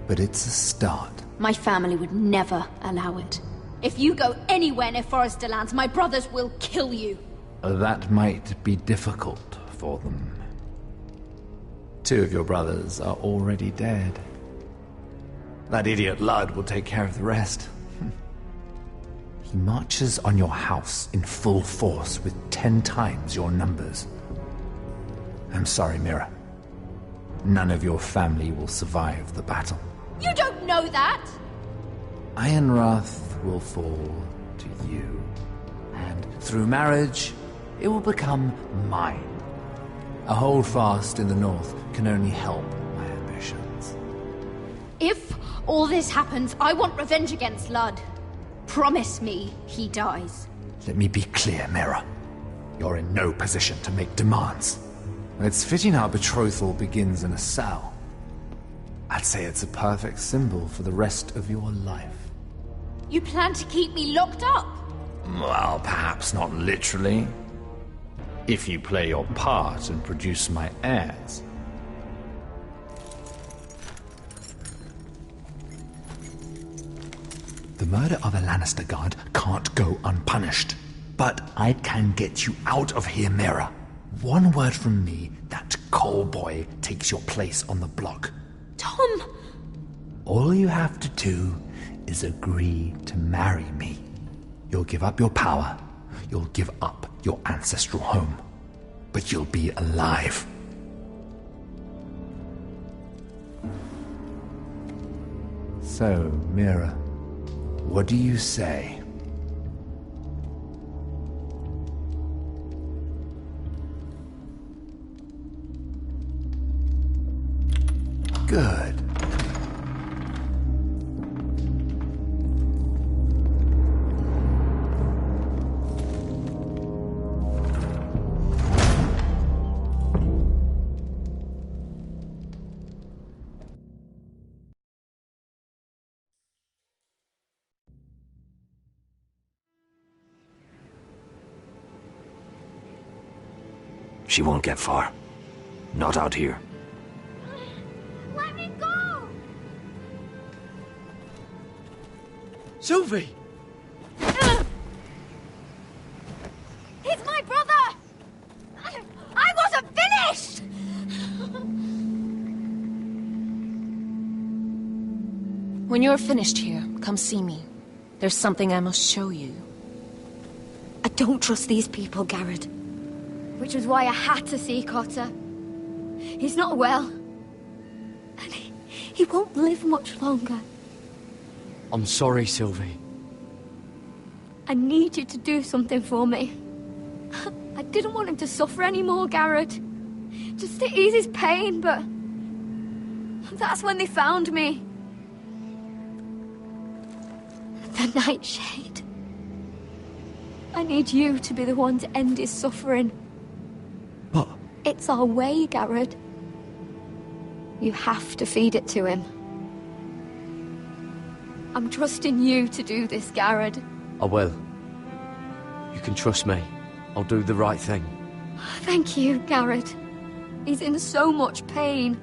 but it's a start. My family would never allow it. If you go anywhere near Forrester lands, my brothers will kill you. That might be difficult for them. 2 of your brothers are already dead. That idiot Ludd will take care of the rest. He marches on your house in full force with 10 times your numbers. I'm sorry, Mira. None of your family will survive the battle. You don't know that! Ironrath will fall to you. And through marriage, it will become mine. A holdfast in the north can only help my ambitions. If all this happens, I want revenge against Ludd. Promise me he dies. Let me be clear, Mira. You're in no position to make demands. It's fitting our betrothal begins in a cell. I'd say it's a perfect symbol for the rest of your life. You plan to keep me locked up? Well, perhaps not literally. If you play your part and produce my heirs. The murder of a Lannister guard can't go unpunished. But I can get you out of here, Mira. One word from me, that coal boy takes your place on the block. Tom! All you have to do is agree to marry me. You'll give up your power, you'll give up your ancestral home, but you'll be alive. So, Mira, what do you say? Good. She won't get far. Not out here. Let me go! Sylvie! He's my brother! I wasn't finished! When you're finished here, come see me. There's something I must show you. I don't trust these people, Garrett. Which was why I had to see Cotter. He's not well. And he won't live much longer. I'm sorry, Sylvie. I need you to do something for me. I didn't want him to suffer anymore, Garrett. Just to ease his pain, but... that's when they found me. The Nightshade. I need you to be the one to end his suffering. But... it's our way, Garrett. You have to feed it to him. I'm trusting you to do this, Garrett. I will. You can trust me. I'll do the right thing. Thank you, Garrett. He's in so much pain.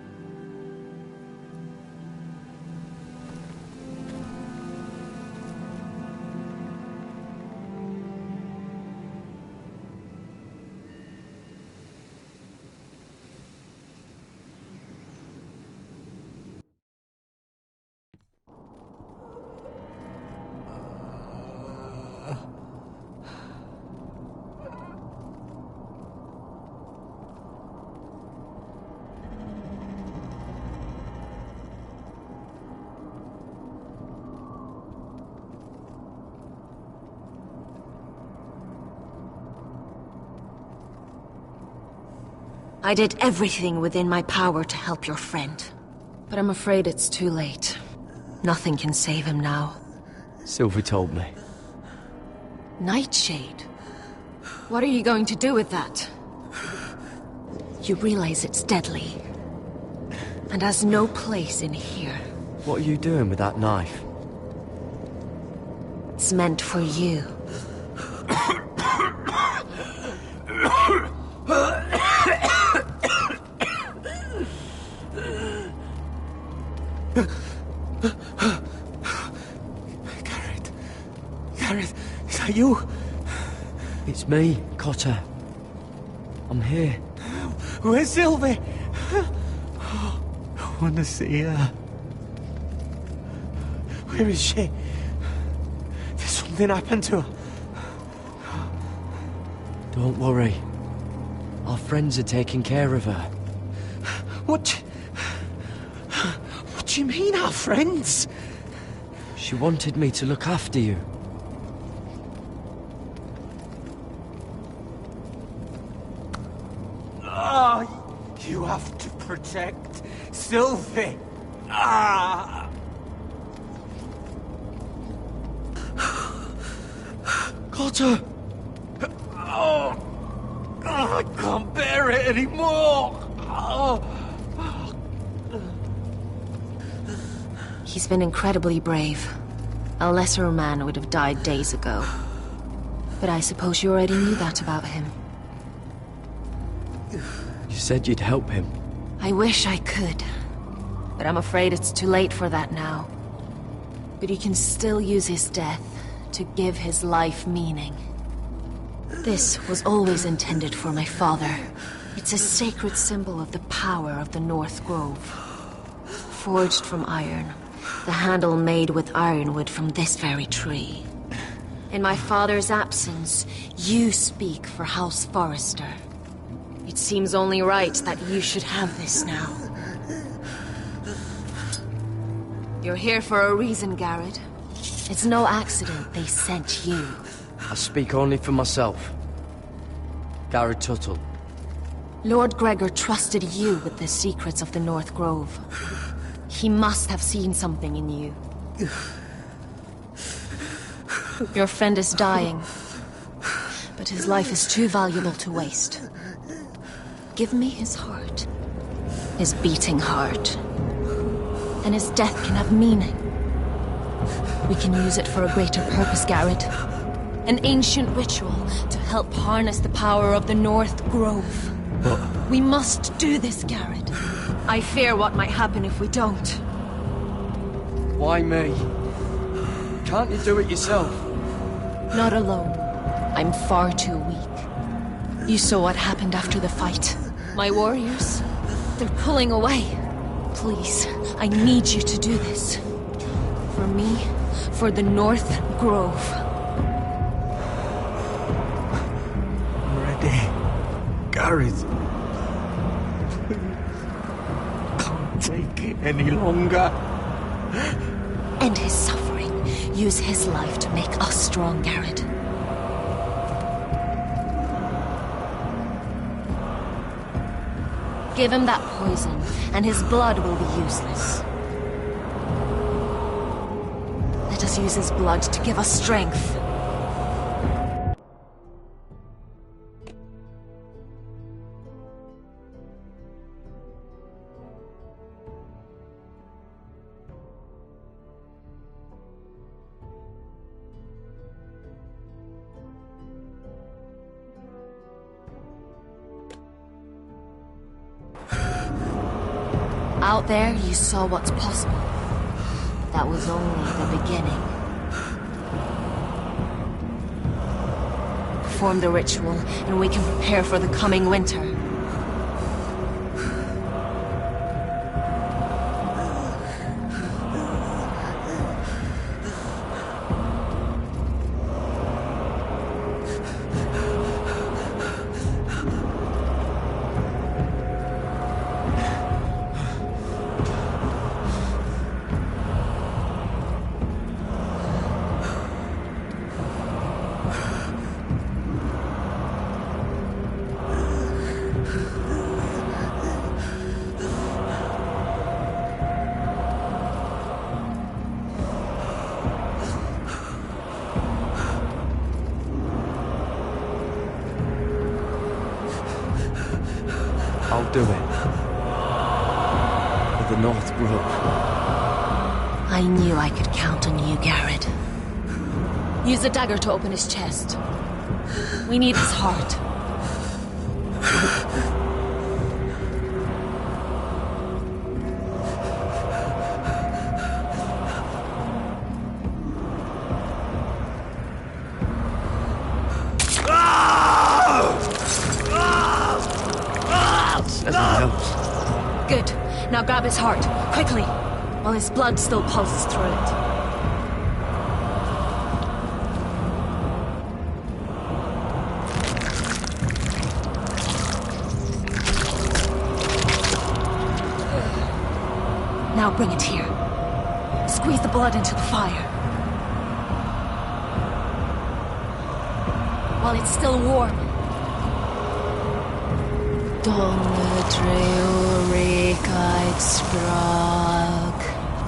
I did everything within my power to help your friend. But I'm afraid it's too late. Nothing can save him now. Sylvie told me. Nightshade? What are you going to do with that? You realize it's deadly. And has no place in here. What are you doing with that knife? It's meant for you. Garrett, is that you? It's me, Cotter. I'm here. Where's Sylvie? Oh, I want to see her. Where is she? Did something happen to her? Don't worry. Our friends are taking care of her. What do you mean, our friends? She wanted me to look after you. You have to protect Sylvie. Ah! Cotter! Oh, I can't bear it anymore. Oh. He's been incredibly brave. A lesser man would have died days ago. But I suppose you already knew that about him. You said you'd help him. I wish I could. But I'm afraid it's too late for that now. But you can still use his death to give his life meaning. This was always intended for my father. It's a sacred symbol of the power of the North Grove. Forged from iron, The handle made with ironwood from this very tree. In my father's absence, you speak for House Forrester. It seems only right that you should have this now. You're here for a reason, Garrett. It's no accident they sent you. I speak only for myself. Garrett Tuttle. Lord Gregor trusted you with the secrets of the North Grove. He must have seen something in you. Your friend is dying, but his life is too valuable to waste. Give me his heart. His beating heart. And his death can have meaning. We can use it for a greater purpose, Garrett. An ancient ritual to help harness the power of the North Grove. But... We must do this, Garrett. I fear what might happen if we don't. Why me? Can't you do it yourself? Not alone. I'm far too weak. You saw what happened after the fight. My warriors, they're pulling away. Please, I need you to do this. For me, for the North Grove. I'm ready. Garrett. Can't take it any longer. End his suffering. Use his life to make us strong, Garrett. Give him that poison, and his blood will be useless. Let us use his blood to give us strength. Out there, you saw what's possible. That was only the beginning. Perform the ritual, and we can prepare for the coming winter. I'll do it. For the North Grove. I knew I could count on you, Garrett. Use the dagger to open his chest. We need his heart. Good. Now grab his heart, quickly, while his blood still pulses through it. Now bring it here. Squeeze the blood into the fire. While it's still warm. Donne treurigheid sprak,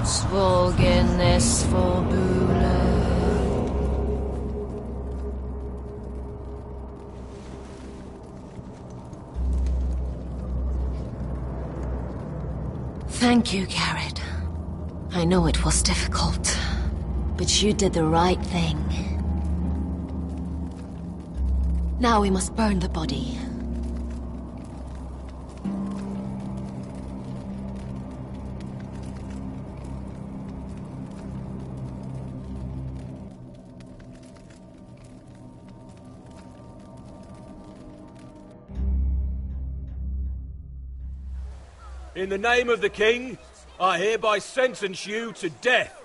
zwogenis volbule. Thank you, Garrett. I know it was difficult, but you did the right thing. Now we must burn the body. In the name of the king, I hereby sentence you to death.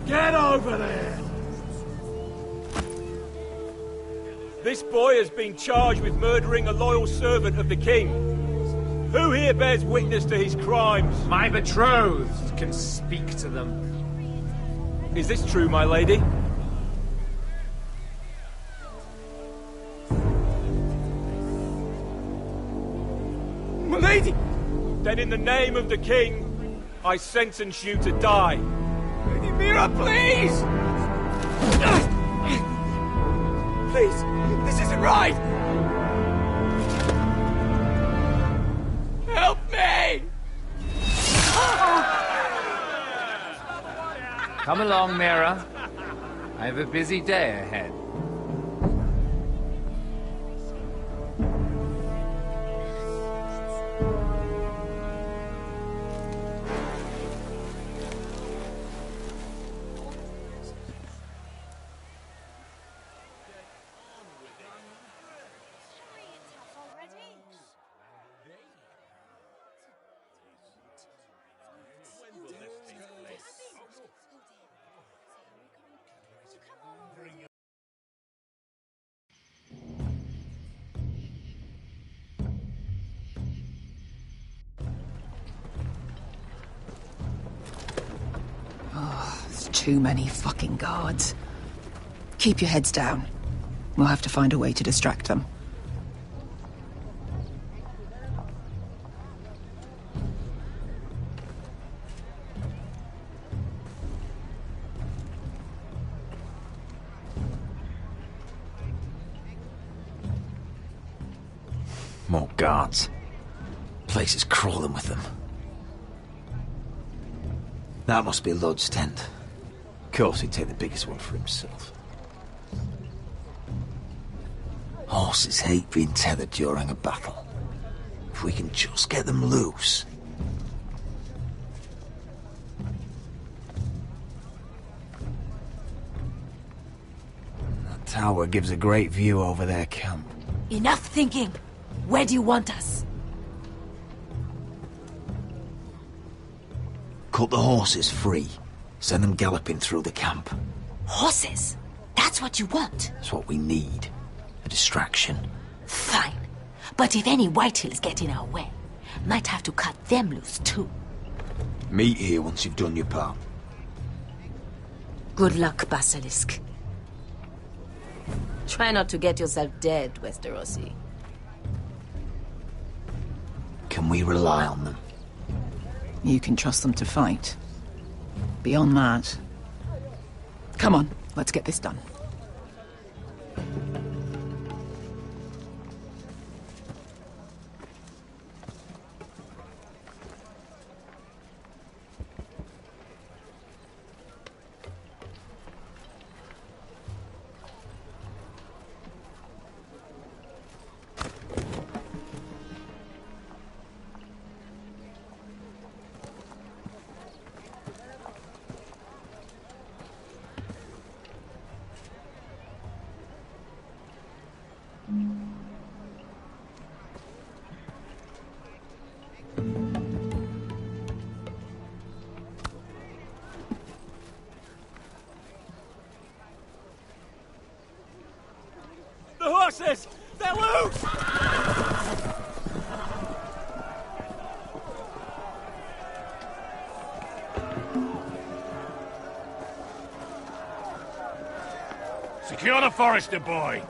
Get over there! This boy has been charged with murdering a loyal servant of the king. Who here bears witness to his crimes? My betrothed can speak to them. Is this true, my lady? My lady! Then in the name of the king, I sentence you to die. Lady Mira, please! Please, this isn't right! Help me! Come along, Mira. I have a busy day ahead. Too many fucking guards. Keep your heads down. We'll have to find a way to distract them. More guards. Place is crawling with them. That must be Lud's tent. Of course he'd take the biggest one for himself. Horses hate being tethered during a battle. If we can just get them loose. That tower gives a great view over their camp. Enough thinking! Where do you want us? Cut the horses free. Send them galloping through the camp. Horses? That's what you want? That's what we need. A distraction. Fine. But if any Whitehills get in our way, might have to cut them loose too. Meet here once you've done your part. Good luck, Basilisk. Try not to get yourself dead, Westerosi. Can we rely on them? You can trust them to fight. Beyond that... Come on, let's get this done. The horses! They're loose! Secure the Forester boy.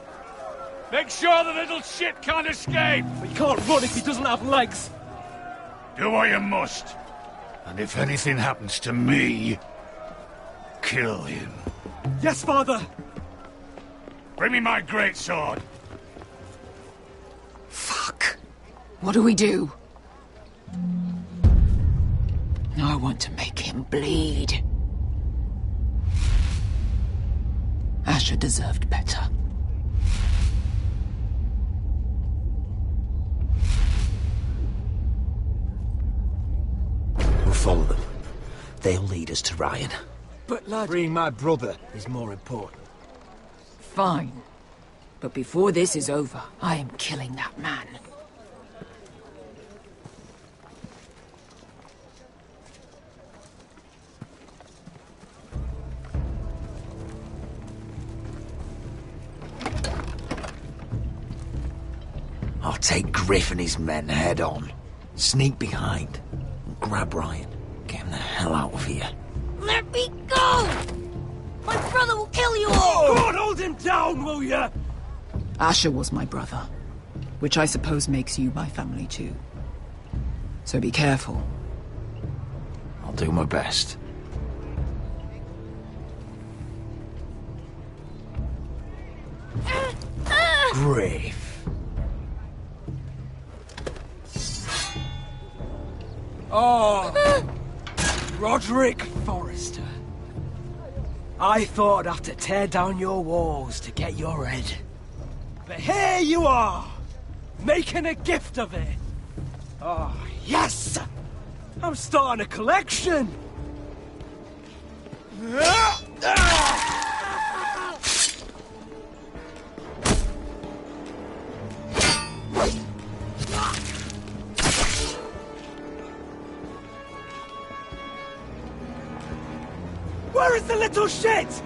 Make sure the little shit can't escape. He can't run if he doesn't have legs. Do what you must. And if anything happens to me, kill him. Yes, Father. Bring me my greatsword. Fuck. What do we do? I want to make him bleed. Asher deserved better. follow them. They'll lead us to Ryan. But lad... Freeing my brother is more important. Fine. But before this is over, I am killing that man. I'll take Griff and his men head on. Sneak behind. And grab Ryan. Get him the hell out of here. Let me go! My brother will kill you all! God, hold him down, will ya? Asher was my brother, which I suppose makes you my family too. So be careful. I'll do my best. Griff. Oh, Roderick Forrester. I thought I'd have to tear down your walls to get your head. But here you are, making a gift of it. Oh, yes! I'm starting a collection. Where is the little shit?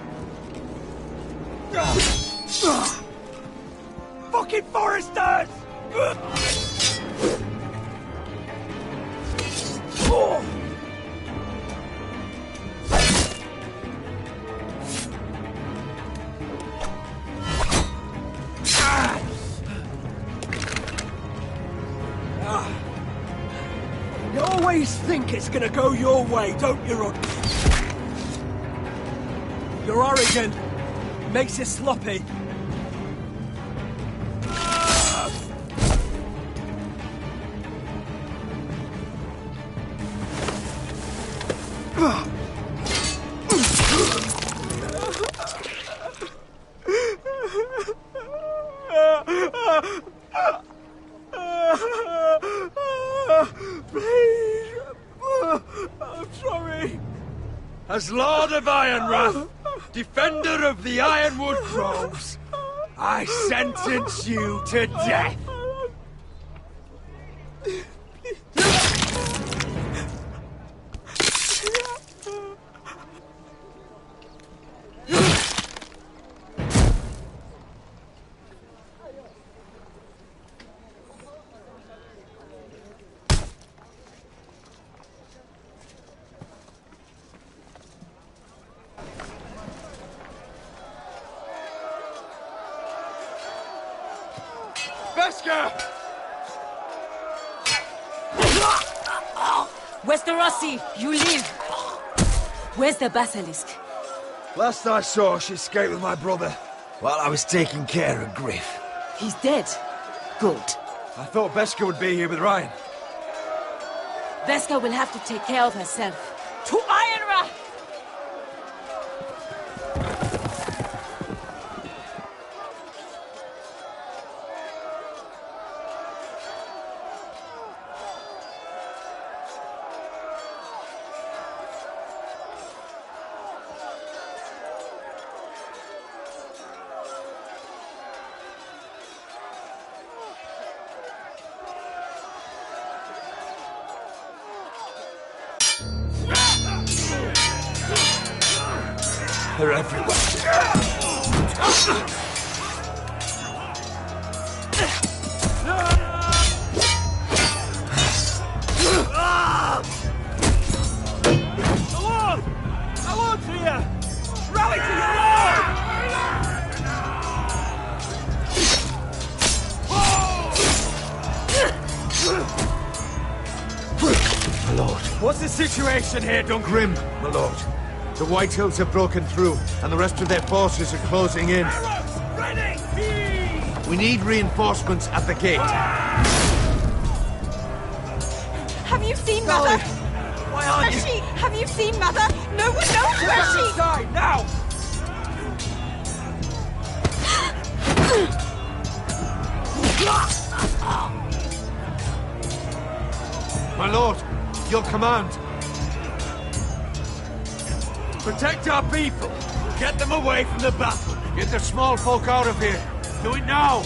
Fucking Foresters! You always think it's gonna go your way, don't you, Rod? You're arrogant. Makes you sloppy. Please. I'm sorry. As Lord of Ironrath, defender of the Ironwood Groves, I sentence you to death. Westerosi, you live! Where's the basilisk? Last I saw, she escaped with my brother while I was taking care of Griff. He's dead. Good. I thought Beskha would be here with Ryan. Beskha will have to take care of herself. To Ironrath! They're everywhere. Along! Along to you! Rally to your lord! My lord. What's the situation here, Duncan? Grim, my lord. The Whitehills have broken through, and the rest of their forces are closing in. Ready! We need reinforcements at the gate. Have you seen Mother? Why aren't Where's you? she? Have you seen Mother? No one knows where she... Die, now! My lord, your command. Protect our people! Get them away from the battle! Get the small folk out of here! Do it now!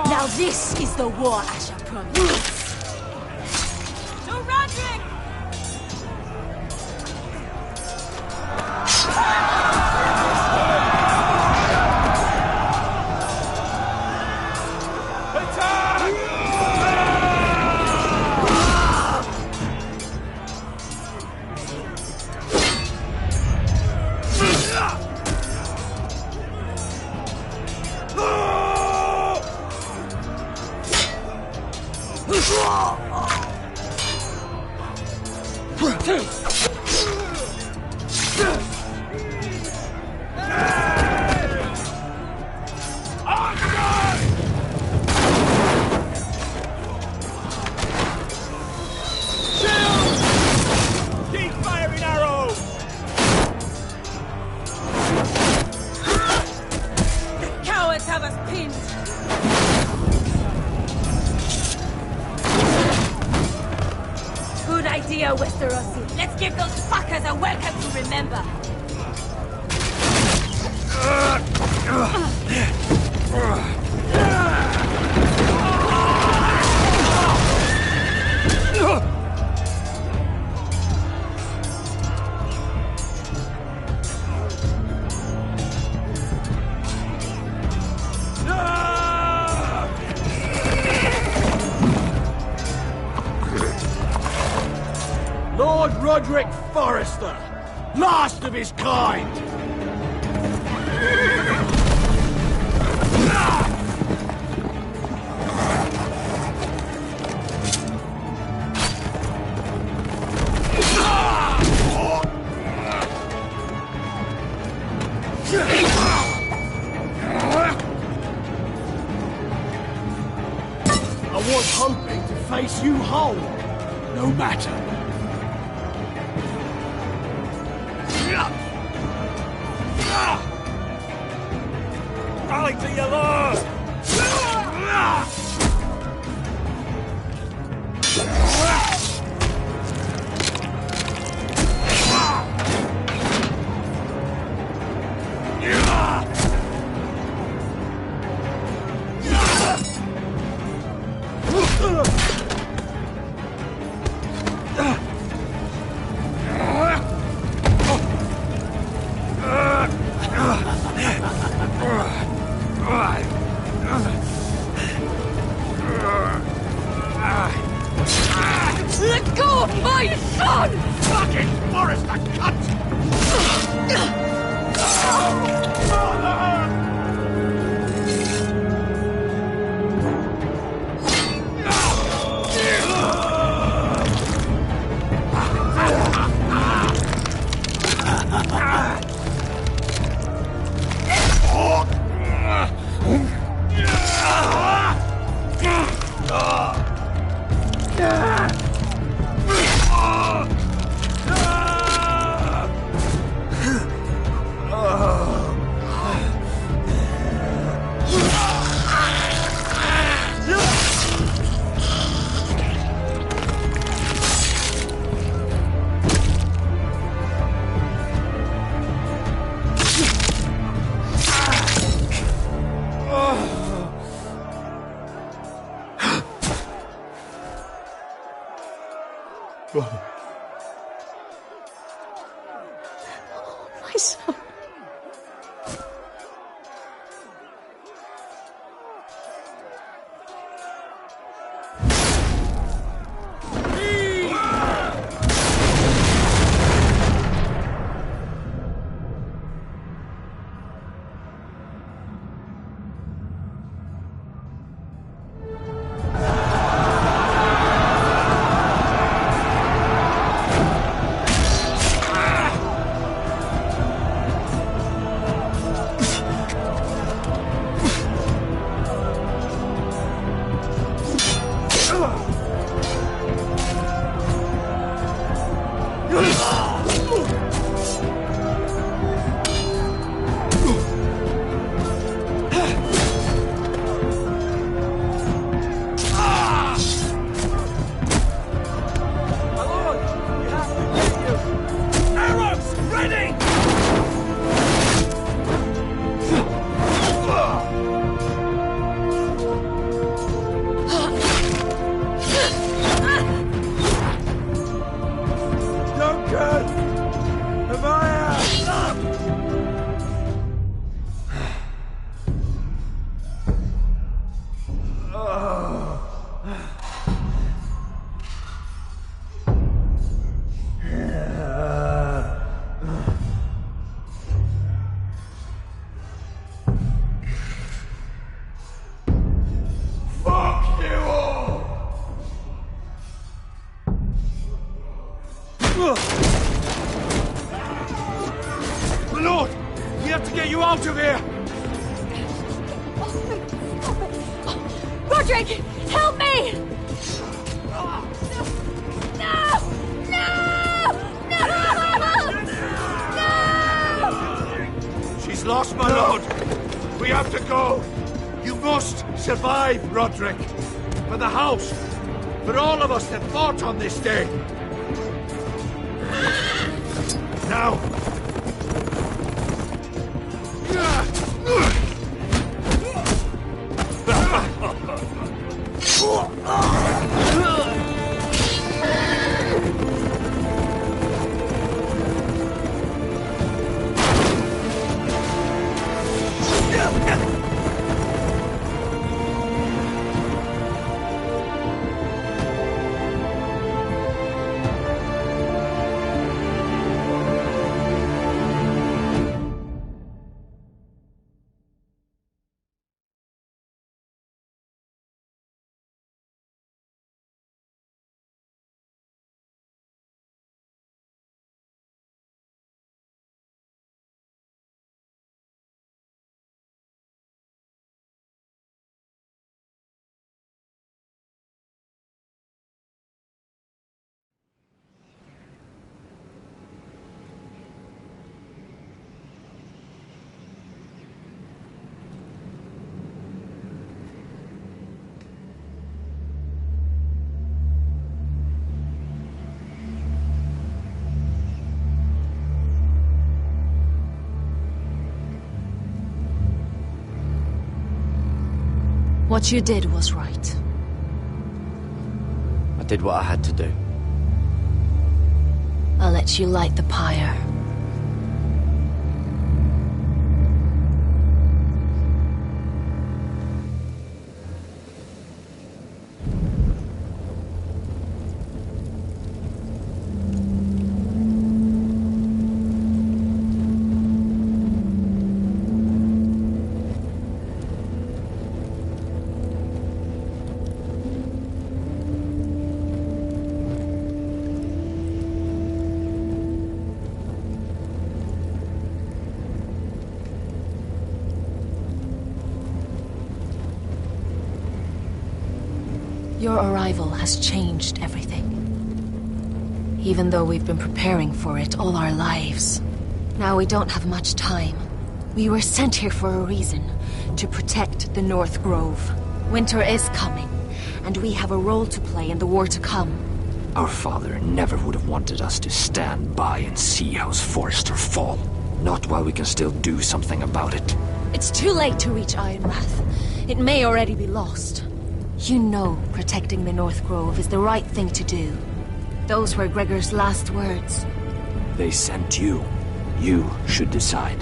Now this is the war Asher promised. To Roderick! Westerosi. Let's give those fuckers a welcome to remember. Lord Roderick Forrester, last of his kind! I was hoping to face you whole. No matter. Rally to your lord! Let go of my son! Fucking Forrester, cunt! My son. My lord! We have to get you out of here! Roderick, help me! No! No! No! No! She's lost, my lord! We have to go! You must survive, Roderick! For the house! For all of us that fought on this day! Now! What you did was right. I did what I had to do. I'll let you light the pyre. Your arrival has changed everything. Even though we've been preparing for it all our lives. Now we don't have much time. We were sent here for a reason. To protect the North Grove. Winter is coming, and we have a role to play in the war to come. Our father never would have wanted us to stand by and see House Forrester fall. Not while we can still do something about it. It's too late to reach Ironrath. It may already be lost. You know protecting the North Grove is the right thing to do. Those were Gregor's last words. They sent you. You should decide.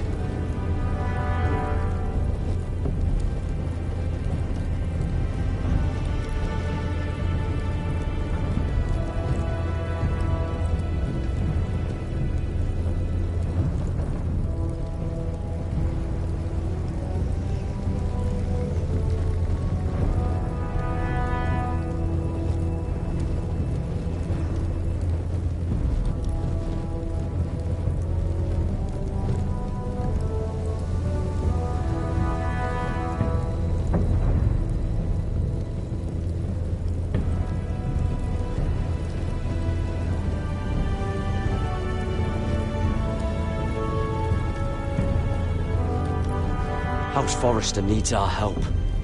House Forrester needs our help,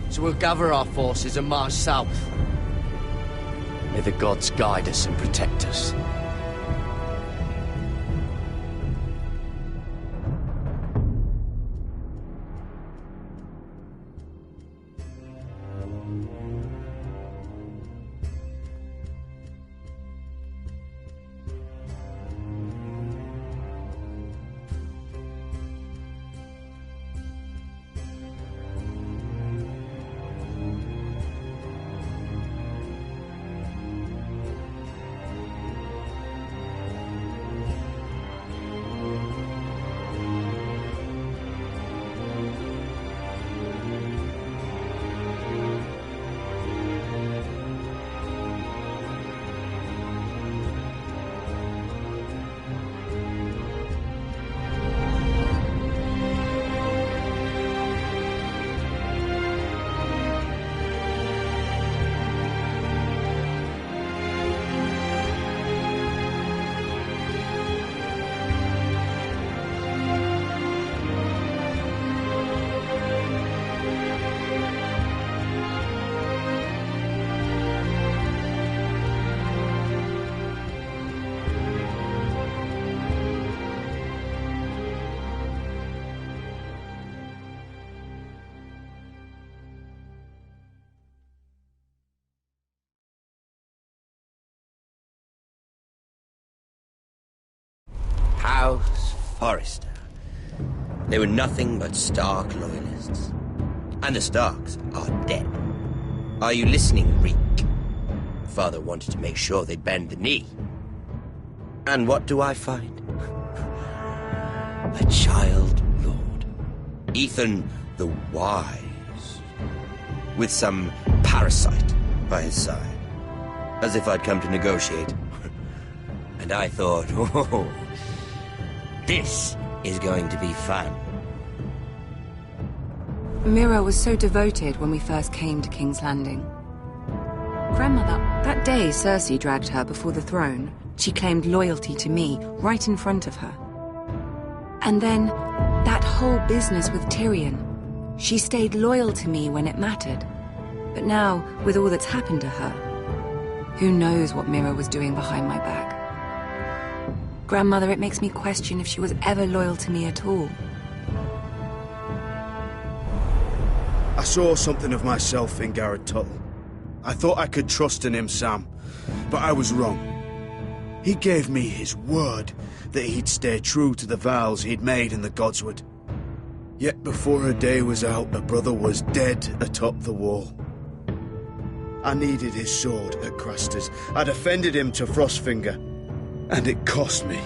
so we'll gather our forces and march south. May the gods guide us and protect us. House Forrester. They were nothing but Stark loyalists. And the Starks are dead. Are you listening, Reek? Father wanted to make sure they bend the knee. And what do I find? A child lord. Ethan the Wise. With some parasite by his side. As if I'd come to negotiate. And I thought, oh, this is going to be fun. Mira was so devoted when we first came to King's Landing. Grandmother, that day Cersei dragged her before the throne, she claimed loyalty to me right in front of her. And then, that whole business with Tyrion. She stayed loyal to me when it mattered. But now, with all that's happened to her, who knows what Mira was doing behind my back? Grandmother, it makes me question if she was ever loyal to me at all. I saw something of myself in Garrett Tuttle. I thought I could trust in him, Sam, but I was wrong. He gave me his word that he'd stay true to the vows he'd made in the Godswood. Yet before a day was out, a brother was dead atop the wall. I needed his sword at Craster's. I defended him to Frostfinger, and it cost me.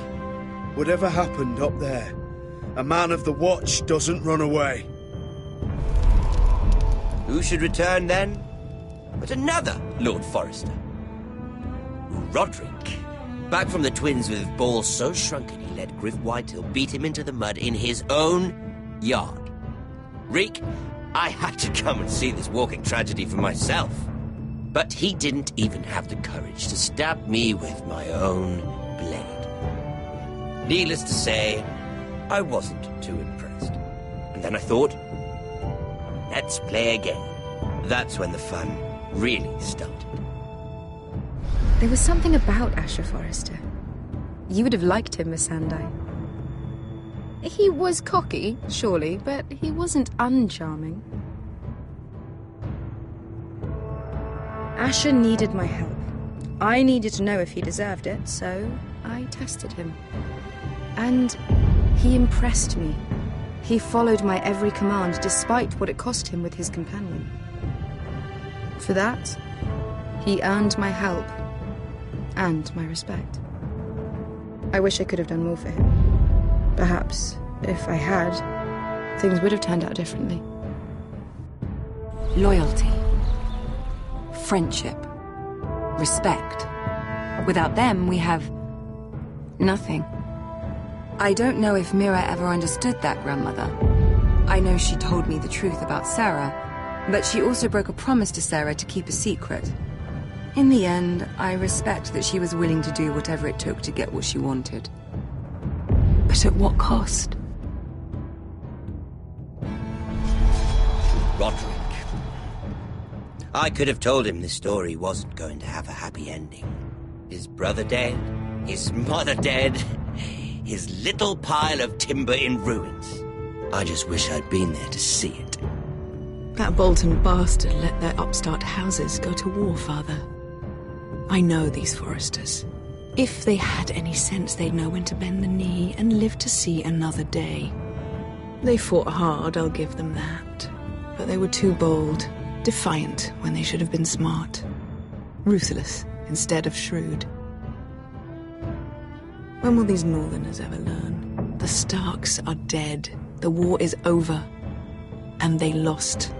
Whatever happened up there, a man of the Watch doesn't run away. Who should return then? But another Lord Forrester. Roderick. Back from the Twins with balls so shrunken he let Griff Whitehill beat him into the mud in his own yard. Reek, I had to come and see this walking tragedy for myself. But he didn't even have the courage to stab me with my own blade. Needless to say, I wasn't too impressed. And then I thought, let's play a game. That's when the fun really started. There was something about Asher Forrester. You would have liked him, Miss Sandai. He was cocky, surely, but he wasn't uncharming. Asher needed my help. I needed to know if he deserved it, so I tested him. And he impressed me. He followed my every command, despite what it cost him with his companion. For that, he earned my help and my respect. I wish I could have done more for him. Perhaps, if I had, things would have turned out differently. Loyalty. Friendship. Respect. Without them, we have nothing. I don't know if Mira ever understood that, Grandmother. I know she told me the truth about Sarah, but she also broke a promise to Sarah to keep a secret. In the end, I respect that she was willing to do whatever it took to get what she wanted. But at what cost? Roderick. I could have told him this story wasn't going to have a happy ending. His brother dead, his mother dead, his little pile of timber in ruins. I just wish I'd been there to see it. That Bolton bastard let their upstart houses go to war, Father. I know these Forresters. If they had any sense, they'd know when to bend the knee and live to see another day. They fought hard, I'll give them that. But they were too bold, defiant when they should have been smart. Ruthless instead of shrewd. When will these Northerners ever learn? The Starks are dead. The war is over. And they lost.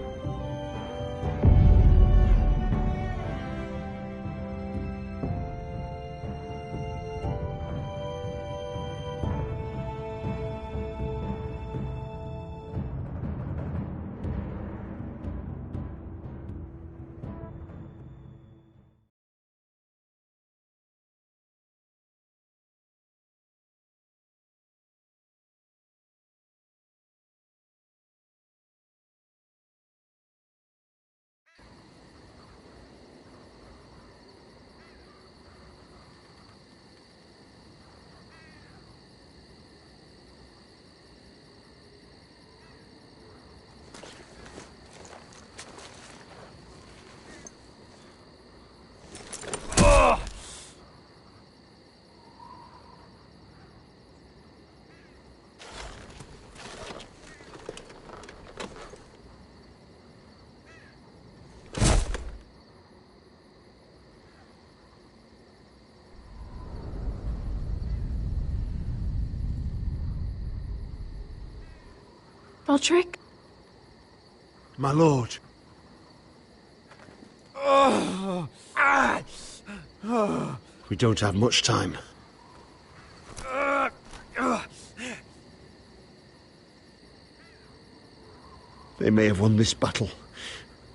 Roderick? My lord. We don't have much time. They may have won this battle,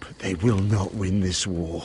but they will not win this war.